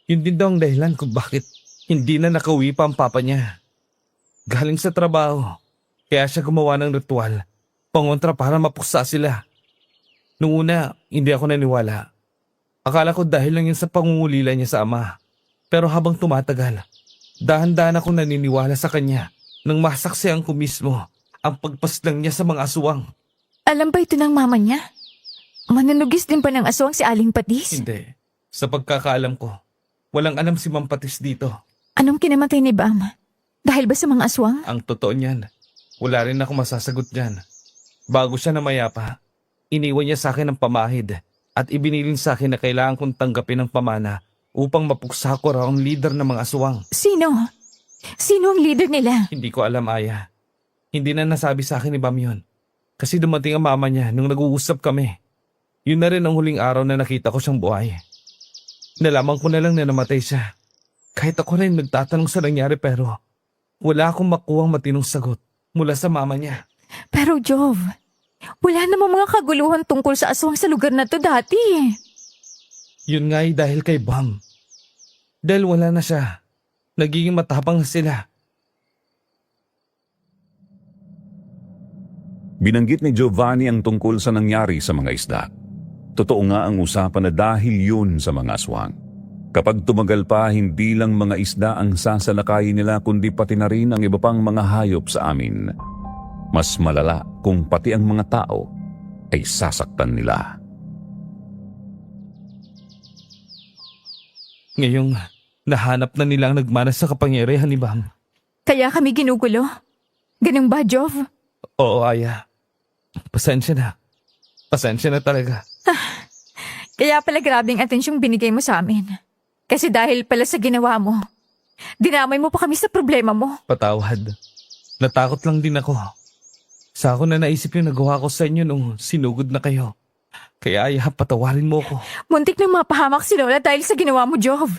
Yun din daw ang dahilan kung bakit hindi na nakauwi pa ang papa niya. Galing sa trabaho, kaya siya gumawa ng ritual, pangontra para mapuksa sila. Noong una, hindi ako naniwala. Akala ko dahil lang yun sa pangungulila niya sa ama. Pero habang tumatagal, dahan-dahan akong naniniwala sa kanya nang masaksihan ko mismo ang pagpaslang niya sa mga aswang. Alam ba ito ng mama niya? Manunugis din ba ng aswang si Aling Patis? Hindi. Sa pagkakaalam ko, walang alam si Ma'am Patis dito. Anong kinamatay ni Bam? Dahil ba sa mga aswang? Ang totoo niyan, wala rin ako masasagot niyan. Bago siya namayapa, iniwan niya sa akin ang pamahid at ibinilin sa akin na kailangan kong tanggapin ang pamana upang mapuksa ko raw ang leader ng mga aswang. Sino? Sino ang leader nila? Hindi ko alam, Aya. Hindi na nasabi sa akin ni Bam yun. Kasi dumating ang mama niya nung nag-uusap kami. Yun na rin ang huling araw na nakita ko siyang buhay. Nalaman ko na lang na namatay siya. Kahit ako rin nagtatanong sa nangyari pero wala akong makuhang matinong sagot mula sa mama niya. Pero Jove, wala namang mga kaguluhan tungkol sa aswang sa lugar na to dati. Yun nga ay dahil kay Bam. Dahil wala na siya, nagiging matapang na sila. Binanggit ni Giovanni ang tungkol sa nangyari sa mga isda. Totoo nga ang usapan na dahil yun sa mga aswang. Kapag tumagal pa, hindi lang mga isda ang sasalakayin nila kundi pati na rin ang iba pang mga hayop sa amin. Mas malala kung pati ang mga tao ay sasaktan nila. Ngayong nahanap na nila ang nagmana sa kapangyarihan ni Bam. Kaya kami ginugulo. Ganun ba, Jove? Oo, Aya. Pasensya na. Pasensya na talaga. Kaya pala grabing atensyong binigay mo sa amin. Kasi dahil pala sa ginawa mo, dinamay mo pa kami sa problema mo. Patawad. Natakot lang din ako. Sa ako na naisip yung nagawa ko sa inyo nung sinugod na kayo. Kaya Aya, patawarin mo ko. Muntik nang mapahamak si Lola dahil sa ginawa mo, Jove.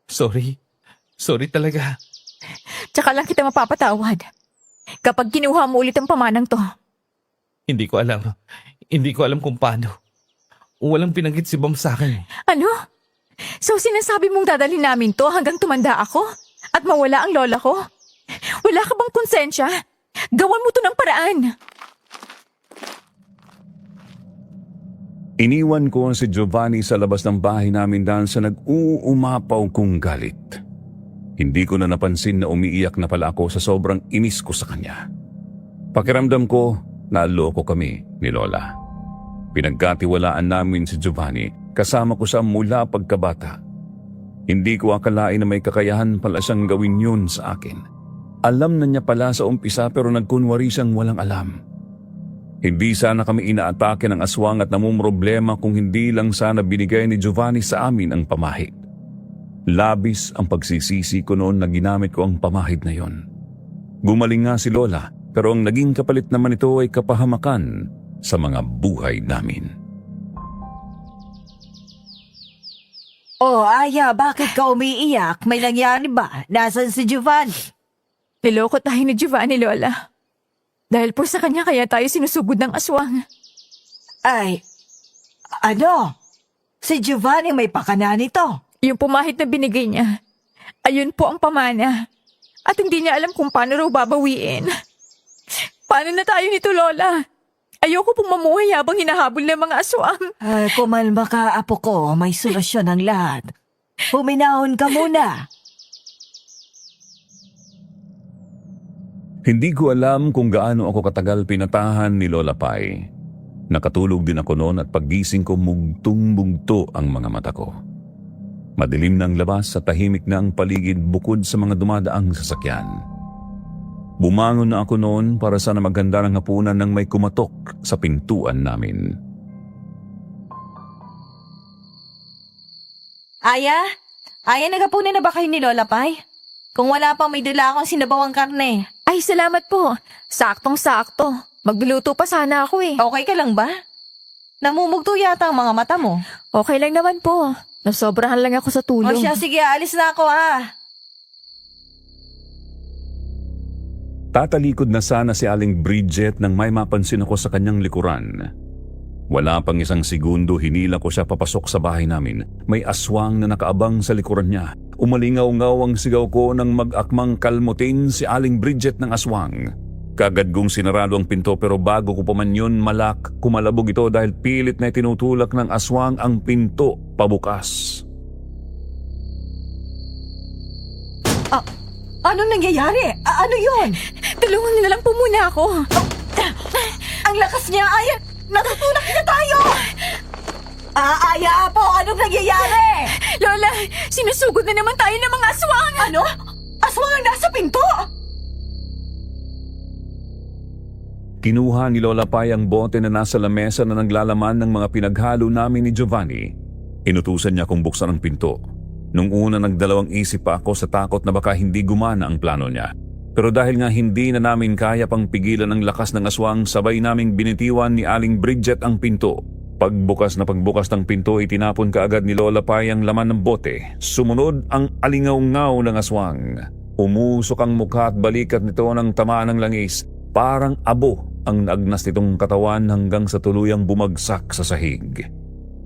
Sorry. Sorry talaga. Tsaka lang kita mapapatawad. Kapag kinuha mo ulit ang pamanang to. Hindi ko alam. Hindi ko alam kung paano. Walang pinanggit si Bam sa akin. Ano? So sinasabi mong dadalhin namin to hanggang tumanda ako? At mawala ang lola ko? Wala ka bang konsensya? Gawan mo to ng paraan. Iniwan ko si Giovanni sa labas ng bahay namin dahil sa nag-uumapaw kong galit. Hindi ko na napansin na umiiyak na pala ako sa sobrang inis ko sa kanya. Pakiramdam ko, naloko kami ni Lola. Pinagkatiwalaan namin si Giovanni, kasama ko siya mula pagkabata. Hindi ko akalain na may kakayahan pala siyang gawin yun sa akin. Alam na niya pala sa umpisa pero nagkunwari siyang walang alam. Hindi sana kami inaatake ng aswang at namumroblema kung hindi lang sana binigay ni Giovanni sa amin ang pamahid. Labis ang pagsisisi ko noon na ginamit ko ang pamahid na yon. Gumaling nga si Lola pero ang naging kapalit naman ito ay kapahamakan sa mga buhay namin. Oh, Aya, bakit ka umiiyak? May nangyari ba? Nasaan si Giovanni? Niloko tayo ni Giovanni, Lola. Dahil po sa kanya kaya tayo sinusugod ng aswang. Ay, ano? Si Giovanni may pakana nito. Yung pumahid na binigay niya, ayun po ang pamana. At hindi niya alam kung paano raw babawiin. Paano na tayo nito, Lola? Ayoko pong mamuhay habang hinahabol ng mga aswang. Ay, kumalma ka, apo ko. May solusyon ang lahat. Huminahon ka muna. Hindi ko alam kung gaano ako katagal pinatahan ni Lola Pai. Nakatulog din ako noon at paggising ko mugtong-mugto ang mga mata ko. Madilim na ang labas at tahimik na ang paligid bukod sa mga dumadaang sasakyan. Bumangon na ako noon para sana maganda ng hapunan nang may kumatok sa pintuan namin. Aya? Aya, nagapunan na ba kayo ni Lola Pai? Kung wala pa, may dala akong sinabawang karne. Ay, salamat po. Saktong-sakto. Magluluto pa sana ako eh. Okay ka lang ba? Namumugto yata ang mga mata mo. Okay lang naman po. Nasobrahan lang ako sa O tulog. siya, sige, alis na ako ah. Tatalikod na sana si Aling Bridget nang may mapansin ako sa kanyang likuran. Wala pang isang segundo hinila ko siya papasok sa bahay namin. May aswang na nakaabang sa likuran niya. Umalingaw-ngaw ang sigaw ko nang mag-akmang kalmutin si Aling Bridget ng aswang. Kagad kong sinarado ang pinto pero bago ko pa man yun kumalabog ito dahil pilit na tinutulak ng aswang ang pinto pabukas. Anong nangyayari? Ano yun? Tulungan niyo na lang po muna ako. Ang lakas niya, Aya! Natutulak niya tayo! Aya po, anong nangyayari? Lola, sinusugod na naman tayo ng mga aswang. Ano? Aswang ang nasa pinto? Kinuha ni Lola Pai ang bote na nasa lamesa na naglalaman ng mga pinaghalo namin ni Giovanni. Inutusan niya kong buksan ang pinto. Nung una nagdalawang isip pa ako sa takot na baka hindi gumana ang plano niya. Pero dahil nga hindi na namin kaya pang pigilan ang lakas ng aswang, sabay naming binitiwan ni Aling Bridget ang pinto. Pagbukas ng pinto, itinapon kaagad ni Lola Pai ang laman ng bote. Sumunod ang alingaw-ngaw ng aswang. Umusok ang mukha at balikat nito ng tamaan ng langis. Parang abo ang naagnas nitong katawan hanggang sa tuluyang bumagsak sa sahig.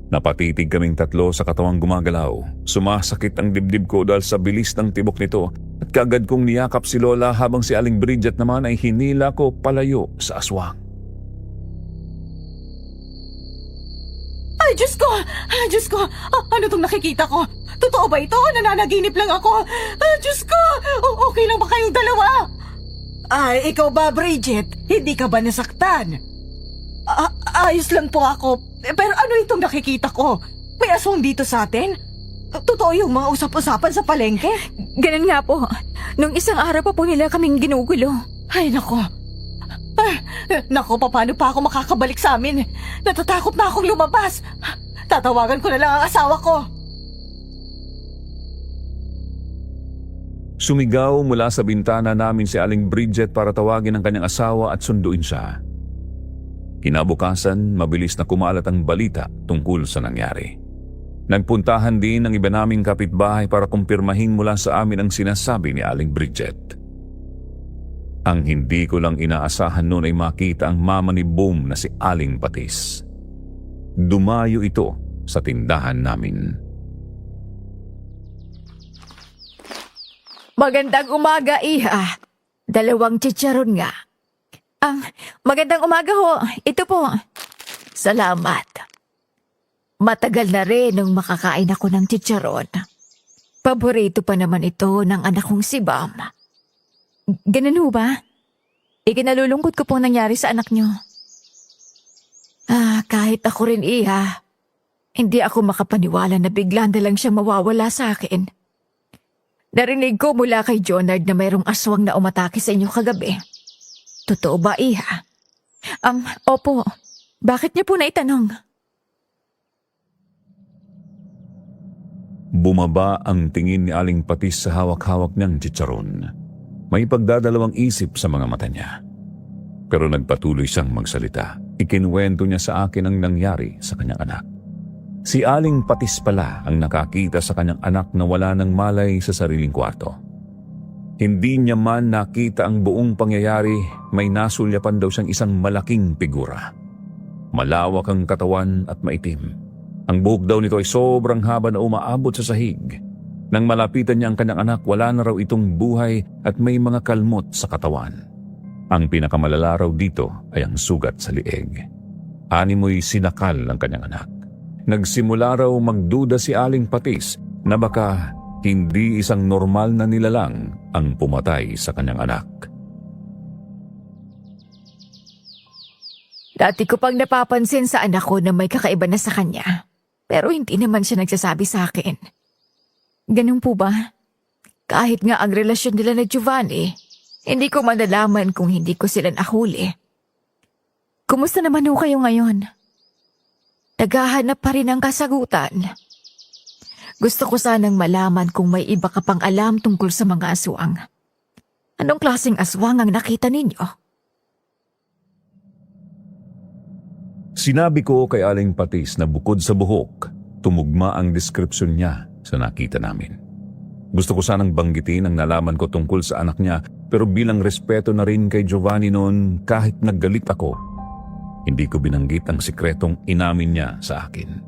Napatitig kaming tatlo sa katawang gumagalaw. Sumasakit ang dibdib ko dahil sa bilis ng tibok nito at kaagad kong niyakap si Lola habang si Aling Bridget naman ay hinila ko palayo sa aswang. Ay, Diyos ko! Diyos ko! Ano tong nakikita ko? Totoo ba ito? Nananaginip lang ako. Diyos ko! Okay lang ba kayong dalawa? Ay, ikaw ba, Bridget? Hindi ka ba nasaktan? Ayos lang po ako. Pero ano itong nakikita ko? May aswang dito sa atin? Totoo yung mga usap-usapan sa palengke? Ganun nga po. Nung isang araw pa po nila kaming ginugulo. Ay, nako. Nako, paano pa ako makakabalik sa amin? Natatakot na akong lumabas. Tatawagan ko na lang ang asawa ko. Sumigaw mula sa bintana namin si Aling Bridget para tawagin ang kanyang asawa at sunduin siya. Kinabukasan, mabilis na kumalat ang balita tungkol sa nangyari. Nagpuntahan din ang iba naming kapitbahay para kumpirmahin mula sa amin ang sinasabi ni Aling Bridget. Ang hindi ko lang inaasahan noon ay makita ang mama ni Boom na si Aling Patis. Dumayo ito sa tindahan namin. Magandang umaga, Iha. 2 chicharon nga. Magandang umaga ho. Ito po. Salamat. Matagal na rin nung makakain ako ng chicharon. Paborito pa naman ito ng anak kong si Bam. Ganun ho ba? Ikinalulungkot ko pong nangyari sa anak nyo. Kahit ako rin, Iha. Hindi ako makapaniwala na bigla na lang siya mawawala sa akin. Narinig ko mula kay Jonard na mayroong aswang na umatake sa inyo kagabi. Totoo ba, Iha? Opo. Bakit niyo po naitanong? Bumaba ang tingin ni Aling Patis sa hawak-hawak niyang chicharon. May pagdadalawang isip sa mga mata niya. Pero nagpatuloy siyang magsalita. Ikinuwento niya sa akin ang nangyari sa kanyang anak. Si Aling Patis pala ang nakakita sa kanyang anak na wala ng malay sa sariling kwarto. Hindi niya man nakita ang buong pangyayari, may nasulyapan daw siyang isang malaking figura. Malawak ang katawan at maitim. Ang buhok daw nito ay sobrang haba na umaabot sa sahig. Nang malapitan niya ang kanyang anak, wala na raw itong buhay at may mga kalmot sa katawan. Ang pinakamalala raw dito ay ang sugat sa lieg. Animoy sinakal ang kanyang anak. Nagsimula raw magduda si Aling Patis na baka hindi isang normal na nilalang ang pumatay sa kanyang anak. Dati ko pang napapansin sa anak ko na may kakaiba na sa kanya. Pero hindi naman siya nagsasabi sa akin. Ganun po ba? Kahit nga ang relasyon nila na Giovanni, hindi ko malalaman kung hindi ko sila nahuli. Kumusta naman ho kayo ngayon? Naghahanap pa rin ng kasagutan. Gusto ko sanang malaman kung may iba ka pang alam tungkol sa mga aswang. Anong klaseng aswang ang nakita ninyo? Sinabi ko kay Aling Patis na bukod sa buhok, tumugma ang deskripsyon niya sa nakita namin. Gusto ko sanang banggitin ang nalaman ko tungkol sa anak niya, Pero bilang respeto na rin kay Giovanni noon, kahit naggalit ako, hindi ko binanggit ang sikretong inamin niya sa akin.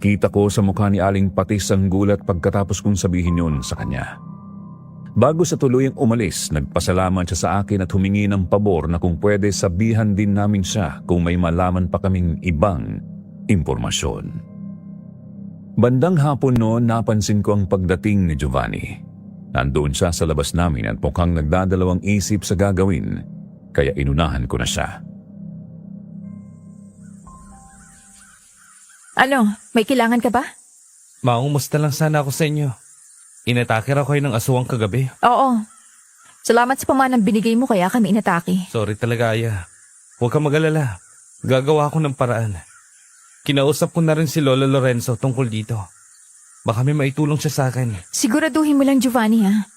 Kita ko sa mukha ni Aling Patis ang gulat pagkatapos kong sabihin yun sa kanya. Bago sa tuluyang umalis, nagpasalamat siya sa akin at humingi ng pabor na kung pwede sabihan din namin siya kung may malaman pa kaming ibang impormasyon. Bandang hapon noon, napansin ko ang pagdating ni Giovanni. Nandoon siya sa labas namin at mukhang nagdadalawang isip sa gagawin, kaya inunahan ko na siya. Ano, may kailangan ka ba? Maumusta lang sana ako sa inyo. Inatake raw kayo ng aswang kagabi. Oo. Salamat sa pamanang binigay mo kaya kami inatake. Sorry talaga, Aya. Huwag kang mag-alala. Gagawa ko ng paraan. Kinausap ko na rin si Lolo Lorenzo tungkol dito. Baka may maitulong siya sa akin. Siguraduhin mo lang, Giovanni, ha?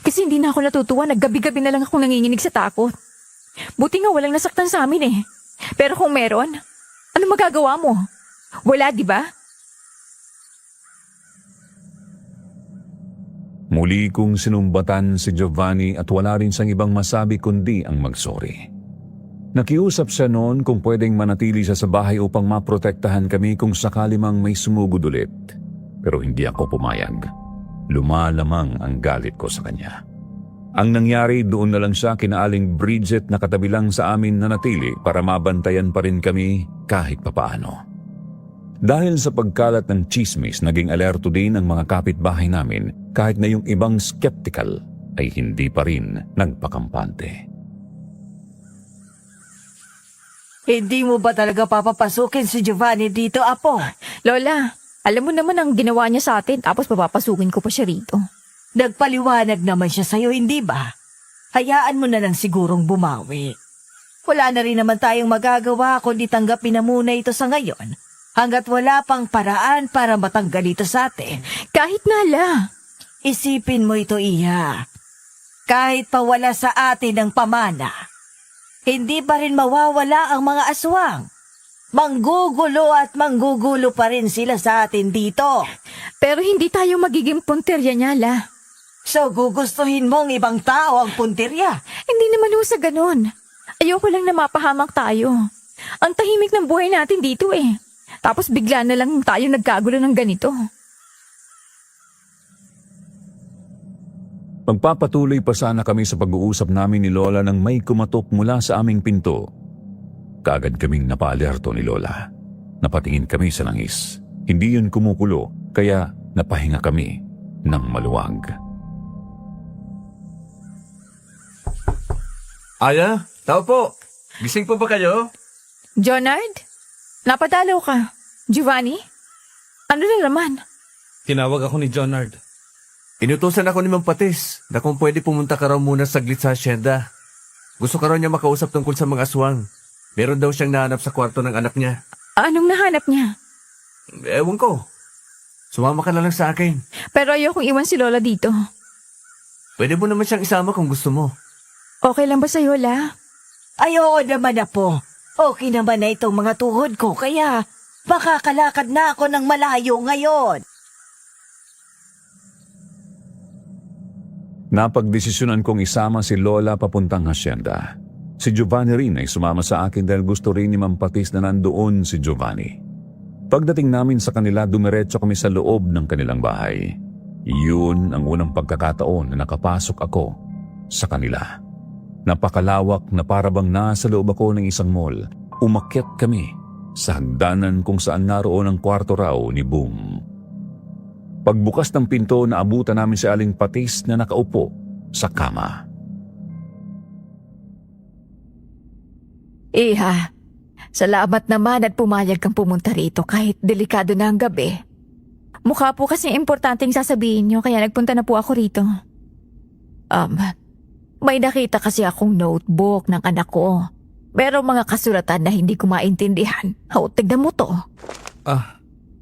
Kasi hindi na ako natutuwa. Naggabi-gabi na lang akong nanginginig sa takot. Buti nga walang nasaktan sa amin eh. Pero kung meron, ano magagawa mo? Wala, di ba? Muli kong sinumbatan si Giovanni at wala rin siyang ibang masabi kundi ang magsorry. Nakiusap siya noon kung pwedeng manatili siya sa bahay upang maprotektahan kami kung sakali mang may sumugod ulit. Pero hindi ako pumayag. Lumalamang ang galit ko sa kanya. Ang nangyari, doon na lang siya kina Aling Bridget na katabi lang sa amin na natili para mabantayan pa rin kami kahit papaano. Dahil sa pagkalat ng chismis, naging alerto din ang mga kapitbahay namin kahit na yung ibang skeptical ay hindi pa rin nagpakampante. Hindi mo ba talaga papapasukin si Giovanni dito, Apo? Lola, alam mo naman ang ginawa niya sa atin tapos papapasukin ko pa siya rito. Nagpaliwanag naman siya sa'yo, hindi ba? Hayaan mo na lang sigurong bumawi. Wala na rin naman tayong magagawa kundi tanggapin na muna ito sa ngayon hanggat wala pang paraan para matanggal ito sa atin. Kahit nala. Isipin mo ito, Iha. Kahit pa wala sa atin ang pamana, hindi pa rin mawawala ang mga aswang. Manggugulo at manggugulo pa rin sila sa atin dito. Pero hindi tayo magiging punterya niya, La. So gugustuhin mong ibang tao ang puntirya? Hindi naman ho sa ganun. Ayoko lang na mapahamak tayo. Ang tahimik ng buhay natin dito eh. Tapos bigla na lang tayo nagkagulo ng ganito. Magpapatuloy pa sana kami sa pag-uusap namin ni Lola nang may kumatok mula sa aming pinto. Kaagad kaming napaalerto ni Lola. Napatingin kami sa langis. Hindi yun kumukulo, kaya napahinga kami ng maluwag. Aya, tao po. Gising po ba kayo? Jonard? Napadalaw ka. Giovanni? Ano na naman? Tinawag ako ni Jonard. Inutusan ako ni Mang Patis na kung pwede pumunta ka raw muna saglit sa asyenda. Gusto ka raw niya makausap tungkol sa mga aswang. Meron daw siyang nahanap sa kwarto ng anak niya. Anong nahanap niya? Ewan ko. Sumama ka na lang sa akin. Pero ayokong iwan si Lola dito. Pwede mo naman siyang isama kung gusto mo. Okay lang ba sa'yo, La? Ay, oo naman, Apo. Okay naman na itong mga tuhod ko, kaya makakalakad na ako ng malayo ngayon. Napagdesisyonan kong isama si Lola papuntang hasyenda. Si Giovanni rin ay sumama sa akin dahil gusto rin ni Mang Patis na nandoon si Giovanni. Pagdating namin sa kanila, dumiretso kami sa loob ng kanilang bahay. Iyon ang unang pagkakataon na nakapasok ako sa kanila. Napakalawak na parabang nasa loob ako ng isang mall. Umakyat kami sa hagdanan kung saan naroon ang kwarto raw ni Boom. Pagbukas ng pinto, naabutan namin si Aling Patis na nakaupo sa kama. Iha, salamat naman at pumayag kang pumunta rito kahit delikado na ang gabi. Mukha po kasi importanteng sasabihin niyo kaya nagpunta na po ako rito. May nakita kasi akong notebook ng anak ko. Merong mga kasulatan na hindi ko maintindihan. Tignan mo to.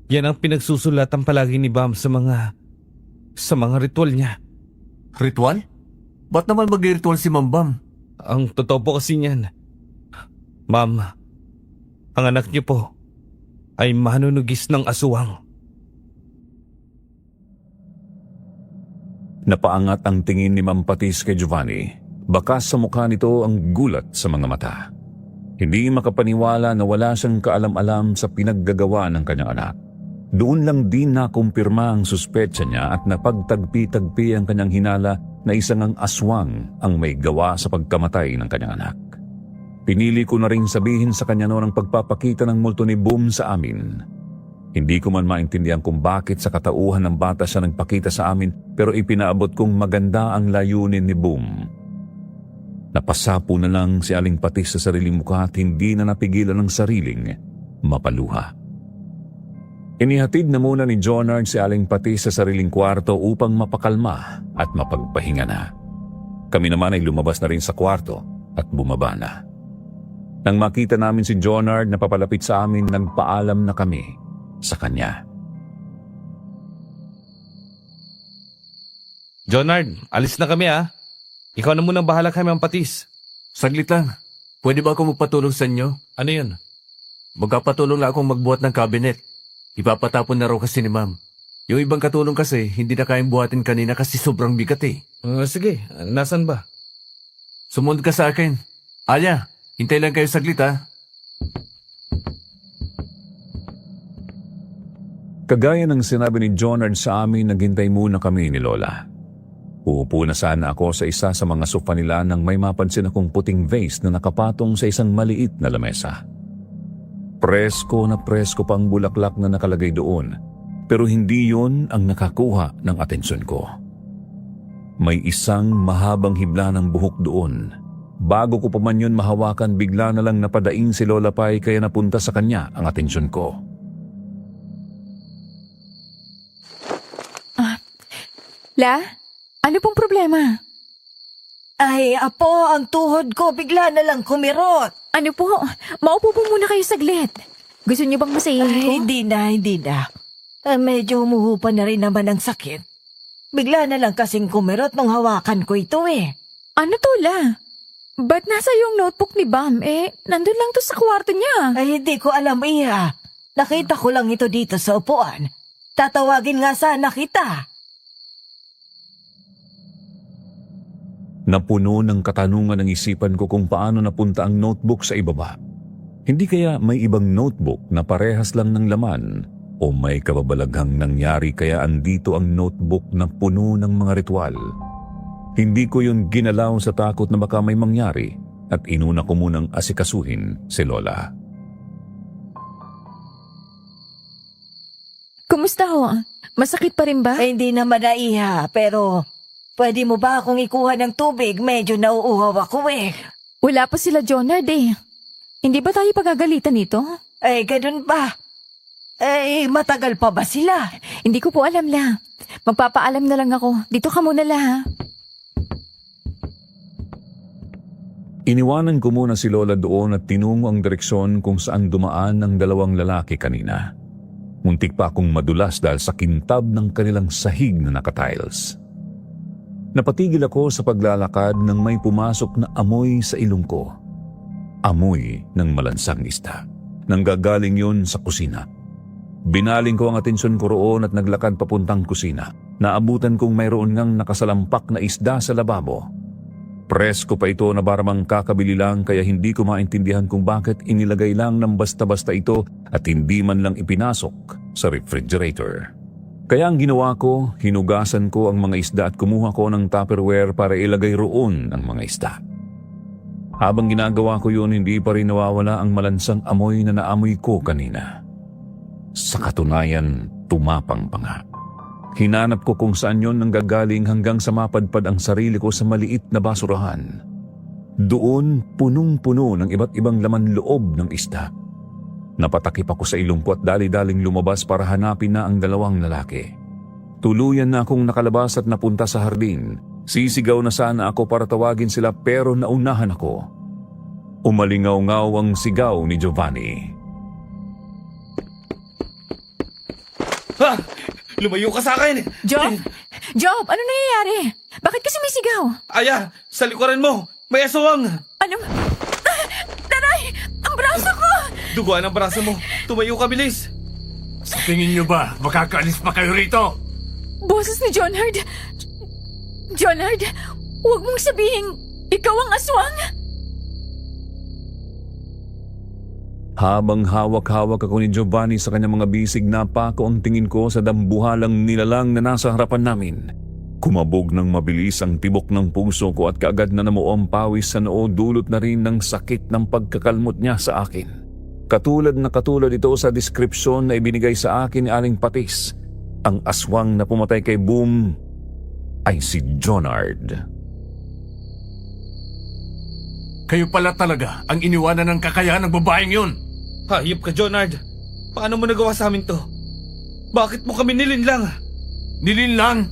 Yan ang pinagsusulatan palagi ni Bam sa mga ritual niya. Ritual? Ba't naman mag-ritual si Mambam? Ang totoo po kasi niyan, Ma'am, ang anak niyo po ay manunugis ng aswang. Napaangat ang tingin ni Ma'am Patis kay Giovanni. Bakas sa mukha nito ang gulat sa mga mata. Hindi makapaniwala na wala siyang kaalam-alam sa pinaggagawa ng kanyang anak. Doon lang din nakumpirma ang suspetsa niya at napagtagpi-tagpi ang kanyang hinala na isang ang aswang ang may gawa sa pagkamatay ng kanyang anak. Pinili ko na rin sabihin sa kanya noon ang pagpapakita ng multo ni Boom sa amin. Hindi ko man maintindihan kung bakit sa katauhan ng bata siya nagpakita sa amin, pero ipinaabot kong maganda ang layunin ni Boom. Napasapo na lang si Aling Patis sa sariling mukha at hindi na napigilan ng sariling mapaluha. Inihatid na muna ni Jonard si Aling Patis sa sariling kwarto upang mapakalma at mapagpahinga na. Kami naman ay lumabas na rin sa kwarto at bumaba na. Nang makita namin si Jonard na papalapit sa amin, nagpaalam na kami sa kanya. Jonard, alis na kami ah. Ikaw na munang bahala kay Ma'am Patis. Saglit lang. Pwede ba ako magpatulong sa inyo? Ano yun? Magkapatulong lang akong magbuhat ng cabinet. Ipapatapon na raw kasi ni Ma'am. Yung ibang katulong kasi, hindi na kayang buhatin kanina kasi sobrang bigat eh. Sige, nasan ba? Sumunod ka sa akin. Alya, hintay lang kayo saglit ha. Kagaya ng sinabi ni Jonard sa amin, naghintay muna kami ni Lola. Uupo na sana ako sa isa sa mga sofa nila nang may mapansin akong puting vase na nakapatong sa isang maliit na lamesa. Presko na presko pang bulaklak na nakalagay doon, pero hindi yon ang nakakuha ng atensyon ko. May isang mahabang hibla ng buhok doon. Bago ko pa man yun mahawakan, bigla na lang napadaing si Lola Pai kaya napunta sa kanya ang atensyon ko. La, ano pong problema? Ay, apo, ang tuhod ko bigla na lang kumirot. Ano po? Maupo po muna kayo saglit. Gusto niyo bang masayahin ko? Ay, hindi na. Medyo humuhupa na rin naman ang sakit. Bigla na lang kasing kumirot nung hawakan ko ito eh. Ano to, La? Ba't nasa yung notebook ni Bam? Nandun lang to sa kwarto niya. Ay, hindi ko alam, Iha. Nakita ko lang ito dito sa upuan. Tatawagin nga sana kita. Napuno ng katanungan ang isipan ko kung paano napunta ang notebook sa ibaba. Hindi kaya may ibang notebook na parehas lang ng laman o may kababalaghang nangyari kaya andito ang notebook na puno ng mga ritual. Hindi ko yun ginalaw sa takot na baka may mangyari at inuna ko munang asikasuhin si Lola. Kumusta ho? Masakit pa rin ba? Ay, hindi naman na, Iha, pero pwede mo ba akong ikuha ng tubig? Medyo nauuhaw ako eh. Wala pa sila, Jonard eh. Hindi ba tayo pagagalitan nito? Ay, ganun ba? Ay, matagal pa ba sila? Hindi ko po alam, La. Magpapaalam na lang ako. Dito ka muna, La, ha? Iniwanan ko muna si Lola doon at tinungo ang direksyon kung saan dumaan ang dalawang lalaki kanina. Muntik pa akong madulas dahil sa kintab ng kanilang sahig na nakatiles. Napatigil ako sa paglalakad nang may pumasok na amoy sa ilong ko. Amoy ng malansang isda. Nanggagaling yun sa kusina. Binaling ko ang atensyon ko roon at naglakad papuntang kusina. Naabutan kong mayroon ngang nakasalampak na isda sa lababo. Presko pa ito na baramang kakabili lang kaya hindi ko maintindihan kung bakit inilagay lang ng basta-basta ito at hindi man lang ipinasok sa refrigerator. Kaya ang ginawa ko, hinugasan ko ang mga isda at kumuha ko ng Tupperware para ilagay roon ang mga isda. Habang ginagawa ko yun, hindi pa rin nawawala ang malansang amoy na naamoy ko kanina. Sa katunayan, tumapang pa nga. Hinanap ko kung saan yun nanggagaling hanggang sa mapadpad ang sarili ko sa maliit na basurahan. Doon, punong-puno ng iba't ibang laman loob ng isda. Napatakip ako sa ilong ko at dali-daling lumabas para hanapin na ang dalawang lalaki. Tuluyan na akong nakalabas at napunta sa hardin. Sisigaw na sana ako para tawagin sila pero naunahan ako. Umalingaw-ngaw ang sigaw ni Giovanni. Ha! Lumayo ka sa akin! Job? Job, ano nangyayari? Bakit kasi may sigaw? Aya! Sa likuran mo! May aswang! Ano? Taray! Ang braso ko! Duguan ang braso mo! Tumayo ka, bilis! Sa tingin nyo ba, makakaalis pa kayo rito? Boses ni Jonard! Jonard, huwag mong sabihin ikaw ang aswang. Habang hawak-hawak ako ni Giovanni sa kanyang mga bisig, napako ang tingin ko sa dambuhalang nilalang na nasa harapan namin. Kumabog ng mabilis ang tibok ng puso ko at kaagad na namuo ang pawis sa noo, dulot na rin ng sakit ng pagkakalmot niya sa akin. Katulad ito sa deskripsyon na ibinigay sa akin ni Aling Patis. Ang aswang na pumatay kay Boom ay si Jonard. Kayo pala talaga ang iniwanan ng kakayahan ng babaeng yun. Hayop ka, Jonard. Paano mo nagawa sa amin to? Bakit mo kami nilinlang? Nilinlang!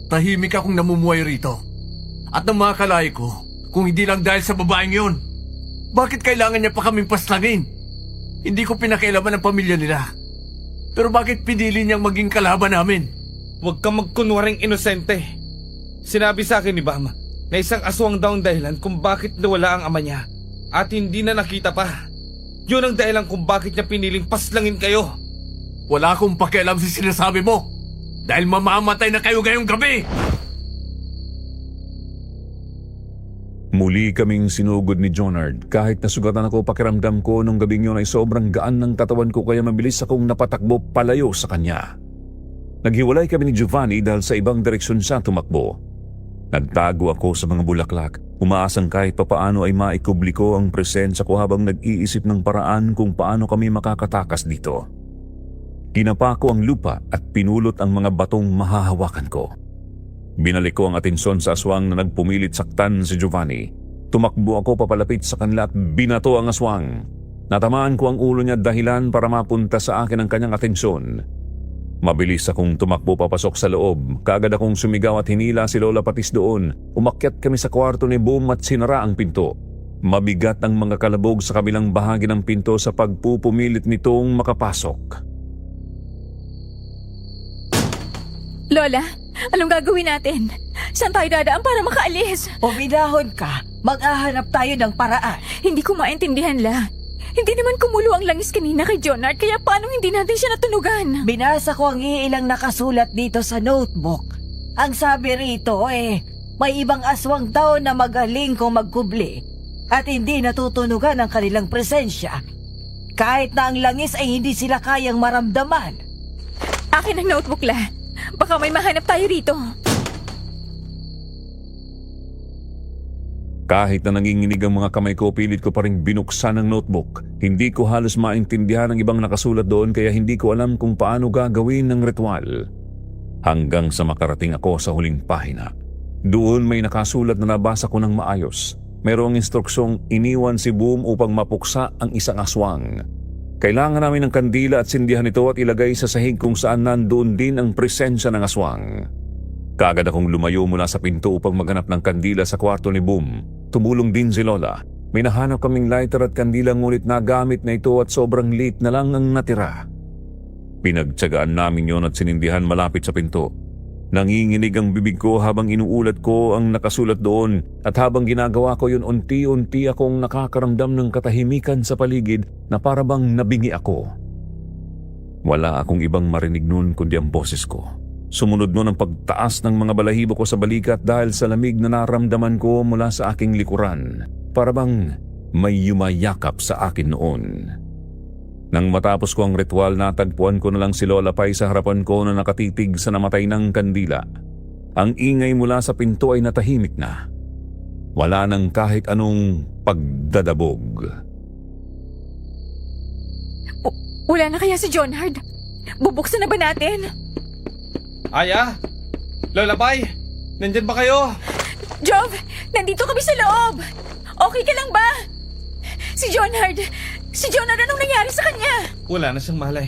Tahimik akong namumuhay rito. At ang mga kalay ko, kung hindi lang dahil sa babaeng yun. Bakit kailangan niya pa kaming paslangin? Hindi ko pinakailaman ang pamilya nila. Pero bakit pinili niyang maging kalaban namin? Huwag kang magkunwaring inosente. Sinabi sa akin ni Bam na isang aswang daw ang dahilan kung bakit nawala ang ama niya at hindi na nakita pa. Yun ang dahilan kung bakit niya piniling paslangin kayo. Wala akong pakialam sa sinasabi mo. Dahil mamamatay na kayo ngayong gabi. Muli kaming sinugod ni Jonard. Kahit nasugatan ako, pakiramdam ko nung gabing yun ay sobrang gaan ng katawan ko, kaya mabilis akong napatakbo palayo sa kanya. Naghiwalay kami ni Giovanni dahil sa ibang direksyon siya tumakbo. Nagtago ako sa mga bulaklak, umaasang kahit papaano ay maikubli ko ang presensya ko habang nag-iisip ng paraan kung paano kami makakatakas dito. Kinapa ko ang lupa at pinulot ang mga batong mahahawakan ko. Binalik ko ang atensyon sa aswang na nagpumilit saktan si Giovanni. Tumakbo ako papalapit sa kanila at binato ang aswang. Natamaan ko ang ulo niya dahilan para mapunta sa akin ang kanyang atensyon. Mabilis akong tumakbo papasok sa loob. Kaagad akong sumigaw at hinila si Lola Patis doon. Umakyat kami sa kwarto ni Boom at sinara ang pinto. Mabigat ang mga kalabog sa kabilang bahagi ng pinto sa pagpupumilit nitong makapasok. Lola, anong gagawin natin? Saan tayo dadaan para makaalis? Puminahon ka, maghahanap tayo ng paraan. Hindi ko maintindihan, La. Hindi naman kumulo ang langis kanina kay Jonard, kaya paano hindi natin siya natunugan? Binasa ko ang iilang nakasulat dito sa notebook. Ang sabi rito may ibang aswang daw na magaling kung magkubli at hindi natutunugan ang kanilang presensya. Kahit na ang langis ay hindi sila kayang maramdaman. Akin ang notebook, La. Baka may mahanap tayo rito. Kahit na nanginginig ang mga kamay ko, pilit ko pa rin binuksan ang notebook. Hindi ko halos maintindihan ang ibang nakasulat doon, kaya hindi ko alam kung paano gagawin ng ritual. Hanggang sa makarating ako sa huling pahina. Doon may nakasulat na nabasa ko ng maayos. Mayroong instruksyong iniwan si Boom upang mapuksa ang isang aswang. Kailangan namin ng kandila at sindihan ito at ilagay sa sahig kung saan nandoon din ang presensya ng aswang. Kaagad akong lumayo mula sa pinto upang maghanap ng kandila sa kwarto ni Boom. Tumulong din si Lola. May nahanap kaming lighter at kandila, ngunit nagamit na ito at sobrang liit na lang ang natira. Pinagtsagaan namin yon at sinindihan malapit sa pinto. Nanginginig ang bibig ko habang inuulat ko ang nakasulat doon, at habang ginagawa ko yun, unti-unti akong nakakaramdam ng katahimikan sa paligid na parabang nabingi ako. Wala akong ibang marinig noon kundi ang boses ko. Sumunod noon ang pagtaas ng mga balahibo ko sa balikat dahil sa lamig na naramdaman ko mula sa aking likuran. Parabang may yumayakap sa akin noon. Nang matapos ko ang ritual, natagpuan ko na lang si Lola Pai sa harapan ko na nakatitig sa namatay ng kandila. Ang ingay mula sa pinto ay natahimik na. Wala nang kahit anong pagdadabog. Wala na kaya si Jonard? Bubuksan na ba natin? Aya? Lola Pai? Nandyan ba kayo? Jov, nandito kami sa loob. Okay ka lang ba? Si Jonard, anong nangyari sa kanya? Wala na siyang malay.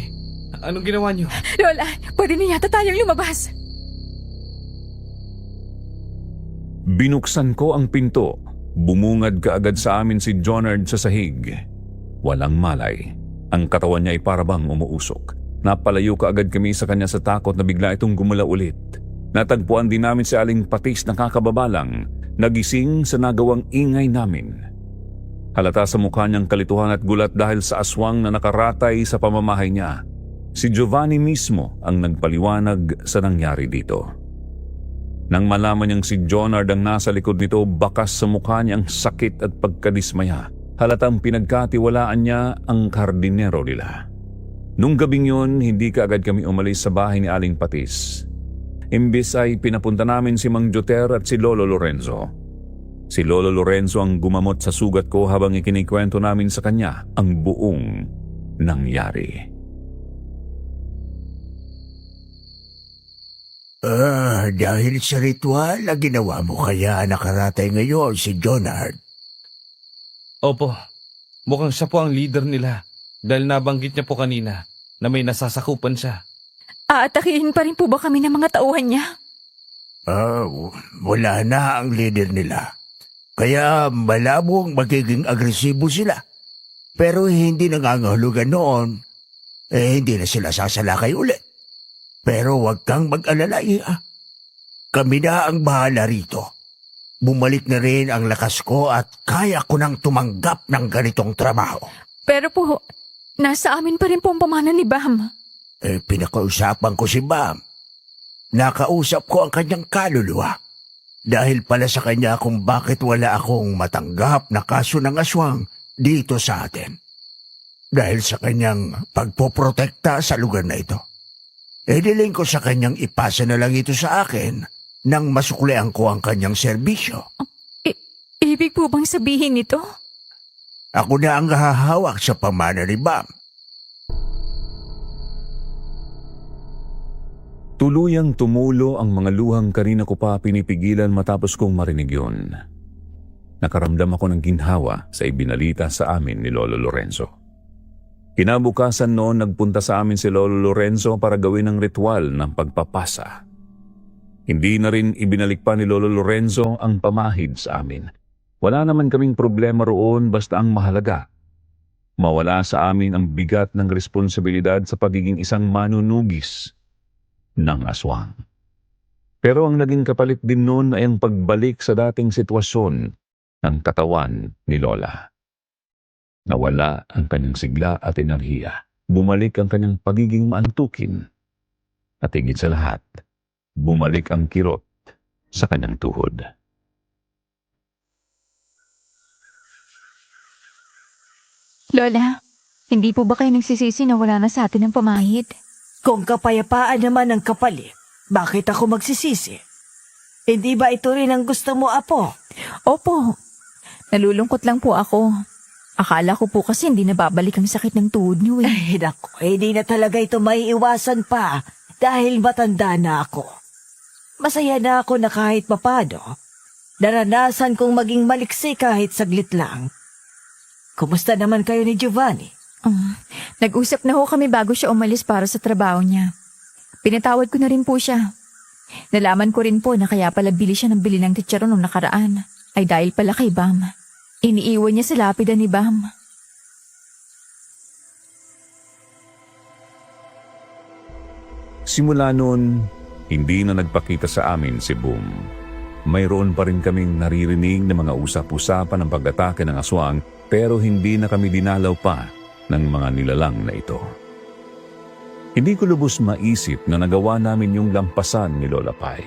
Anong ginawa niyo? Lola, pwede na yata tayong lumabas. Binuksan ko ang pinto. Bumungad kaagad sa amin si Jonard sa sahig. Walang malay. Ang katawan niya ay parabang umuusok. Napalayo kaagad kami sa kanya sa takot na bigla itong gumala ulit. Natagpuan din namin si Aling Patis na kakababalang, nagising sa nagawang ingay namin. Halata sa mukha niyang kalituhan at gulat dahil sa aswang na nakaratay sa pamamahay niya. Si Giovanni mismo ang nagpaliwanag sa nangyari dito. Nang malaman niyang si Jonard ang nasa likod nito, bakas sa mukha niya ang sakit at pagkadismaya. Halatang pinagkatiwalaan niya ang kardinero nila. Nung gabing yun, hindi kaagad kami umalis sa bahay ni Aling Patis. Imbis ay pinapunta namin si Mang Joter at si Lolo Lorenzo. Si Lolo Lorenzo ang gumamot sa sugat ko habang ikinikwento namin sa kanya ang buong nangyari. Dahil sa ritual na ginawa mo kaya nakaratay ngayon si Jonard. Opo, mukhang siya po ang leader nila dahil nabanggit niya po kanina na may nasasakupan siya. Aatakihin pa rin po ba kami ng mga tauhan niya? Wala na ang leader nila. Kaya malabong magiging agresibo sila. Pero hindi nangangahulugan noon, hindi na sila sasalakay ulit. Pero huwag kang mag-alala, Iha. Kami na ang bahala rito. Bumalik na rin ang lakas ko at kaya ko nang tumanggap ng ganitong trabaho. Pero po, nasa amin pa rin po ang pamana ni Bam. Pinakausapan ko si Bam. Nakausap ko ang kanyang kaluluwa. Dahil pala sa kanya kung bakit wala akong matanggap na kaso ng aswang dito sa atin. Dahil sa kanyang pagpoprotekta sa lugar na ito. Diling ko sa kanyang ipasa na lang ito sa akin nang masuklean ko ang kanyang serbisyo. Ibig po bang sabihin nito? Ako na ang hahawak sa pamana ni Bam. Tuluyang tumulo ang mga luhang kanina ko pa pinipigilan matapos kong marinig yun. Nakaramdam ako ng ginhawa sa ibinalita sa amin ni Lolo Lorenzo. Kinabukasan noon nagpunta sa amin si Lolo Lorenzo para gawin ang ritual ng pagpapasa. Hindi na rin ibinalik pa ni Lolo Lorenzo ang pamahid sa amin. Wala naman kaming problema roon basta ang mahalaga. Mawala sa amin ang bigat ng responsibilidad sa pagiging isang manunugis ng aswang. Pero ang naging kapalit din noon ay ang pagbalik sa dating sitwasyon ng katawan ni Lola. Nawala ang kanyang sigla at enerhiya. Bumalik ang kanyang pagiging maantukin. At higit sa lahat, bumalik ang kirot sa kanyang tuhod. Lola, hindi po ba kayo nagsisisi na wala na sa atin ang pamahid? Kung kapayapaan naman ang kapalit, bakit ako magsisisi? Hindi ba ito rin ang gusto mo, Apo? Opo, nalulungkot lang po ako. Akala ko po kasi hindi na babalik ang sakit ng tuhod niyo eh. Ay, naku, hindi na talaga ito maiiwasan pa dahil matanda na ako. Masaya na ako na kahit papano. Naranasan kong maging maliksi kahit saglit lang. Kumusta naman kayo ni Giovanni? Nag-usap na ho kami bago siya umalis para sa trabaho niya. Pinatawad ko na rin po siya. Nalaman ko rin po na kaya pala bili siya ng bili ng chicharon nung nakaraan ay dahil pala kay Bam. Iniiwan niya sa lapida ni Bam. Simula noon, hindi na nagpakita sa amin si Boom. Mayroon pa rin kaming naririnig na mga usap-usapan ng pag-atake ng aswang pero hindi na kami dinalaw pa ng mga nilalang na ito. Hindi ko lubos maisip na nagawa namin yung lampasan ni Lola Pai.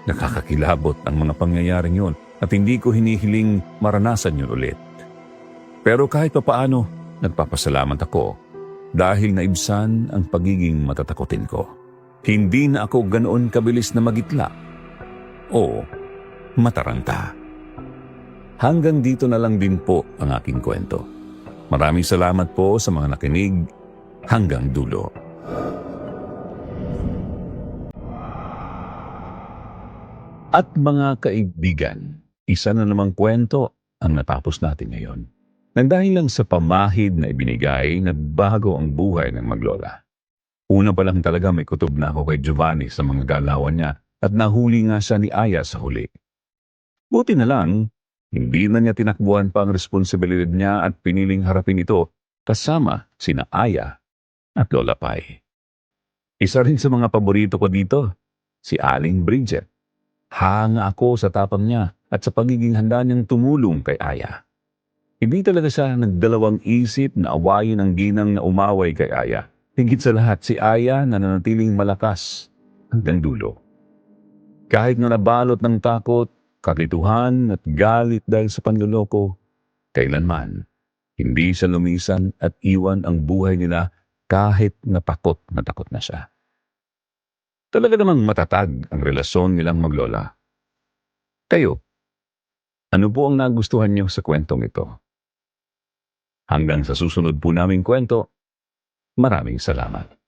Nakakakilabot ang mga pangyayaring yun at hindi ko hinihiling maranasan yun ulit. Pero kahit papaano, nagpapasalamat ako dahil naibsan ang pagiging matatakotin ko. Hindi na ako ganoon kabilis na magitla o mataranta. Hanggang dito na lang din po ang aking kwento. Maraming salamat po sa mga nakinig hanggang dulo. At mga kaibigan, isa na namang kwento ang natapos natin ngayon. Nang dahil lang sa pamahid na ibinigay, nagbago ang buhay ng maglola. Una pa lang talaga may kutob na ako kay Giovanni sa mga galawan niya at nahuli nga siya ni Aya sa huli. Buti na lang, hindi na niya tinakbuhan pa ang responsibilidad niya at piniling harapin ito kasama sina Aya at Lola Pai. Isa rin sa mga paborito ko dito, si Aling Bridget. Hanga ako sa tapang niya at sa pagiging handa niyang tumulong kay Aya. Hindi talaga siya nagdalawang isip na awayin ang ginang na umaway kay Aya. Higit sa lahat si Aya na nanatiling malakas hanggang dulo. Kahit na nabalot ng takot, kalituhan at galit dahil sa panluloko, kailanman hindi siya lumisan at iwan ang buhay nila kahit natakot na takot na siya. Talaga namang matatag ang relasyon nilang maglola. Kayo, ano po ang nagustuhan niyo sa kwentong ito? Hanggang sa susunod po naming kwento, maraming salamat.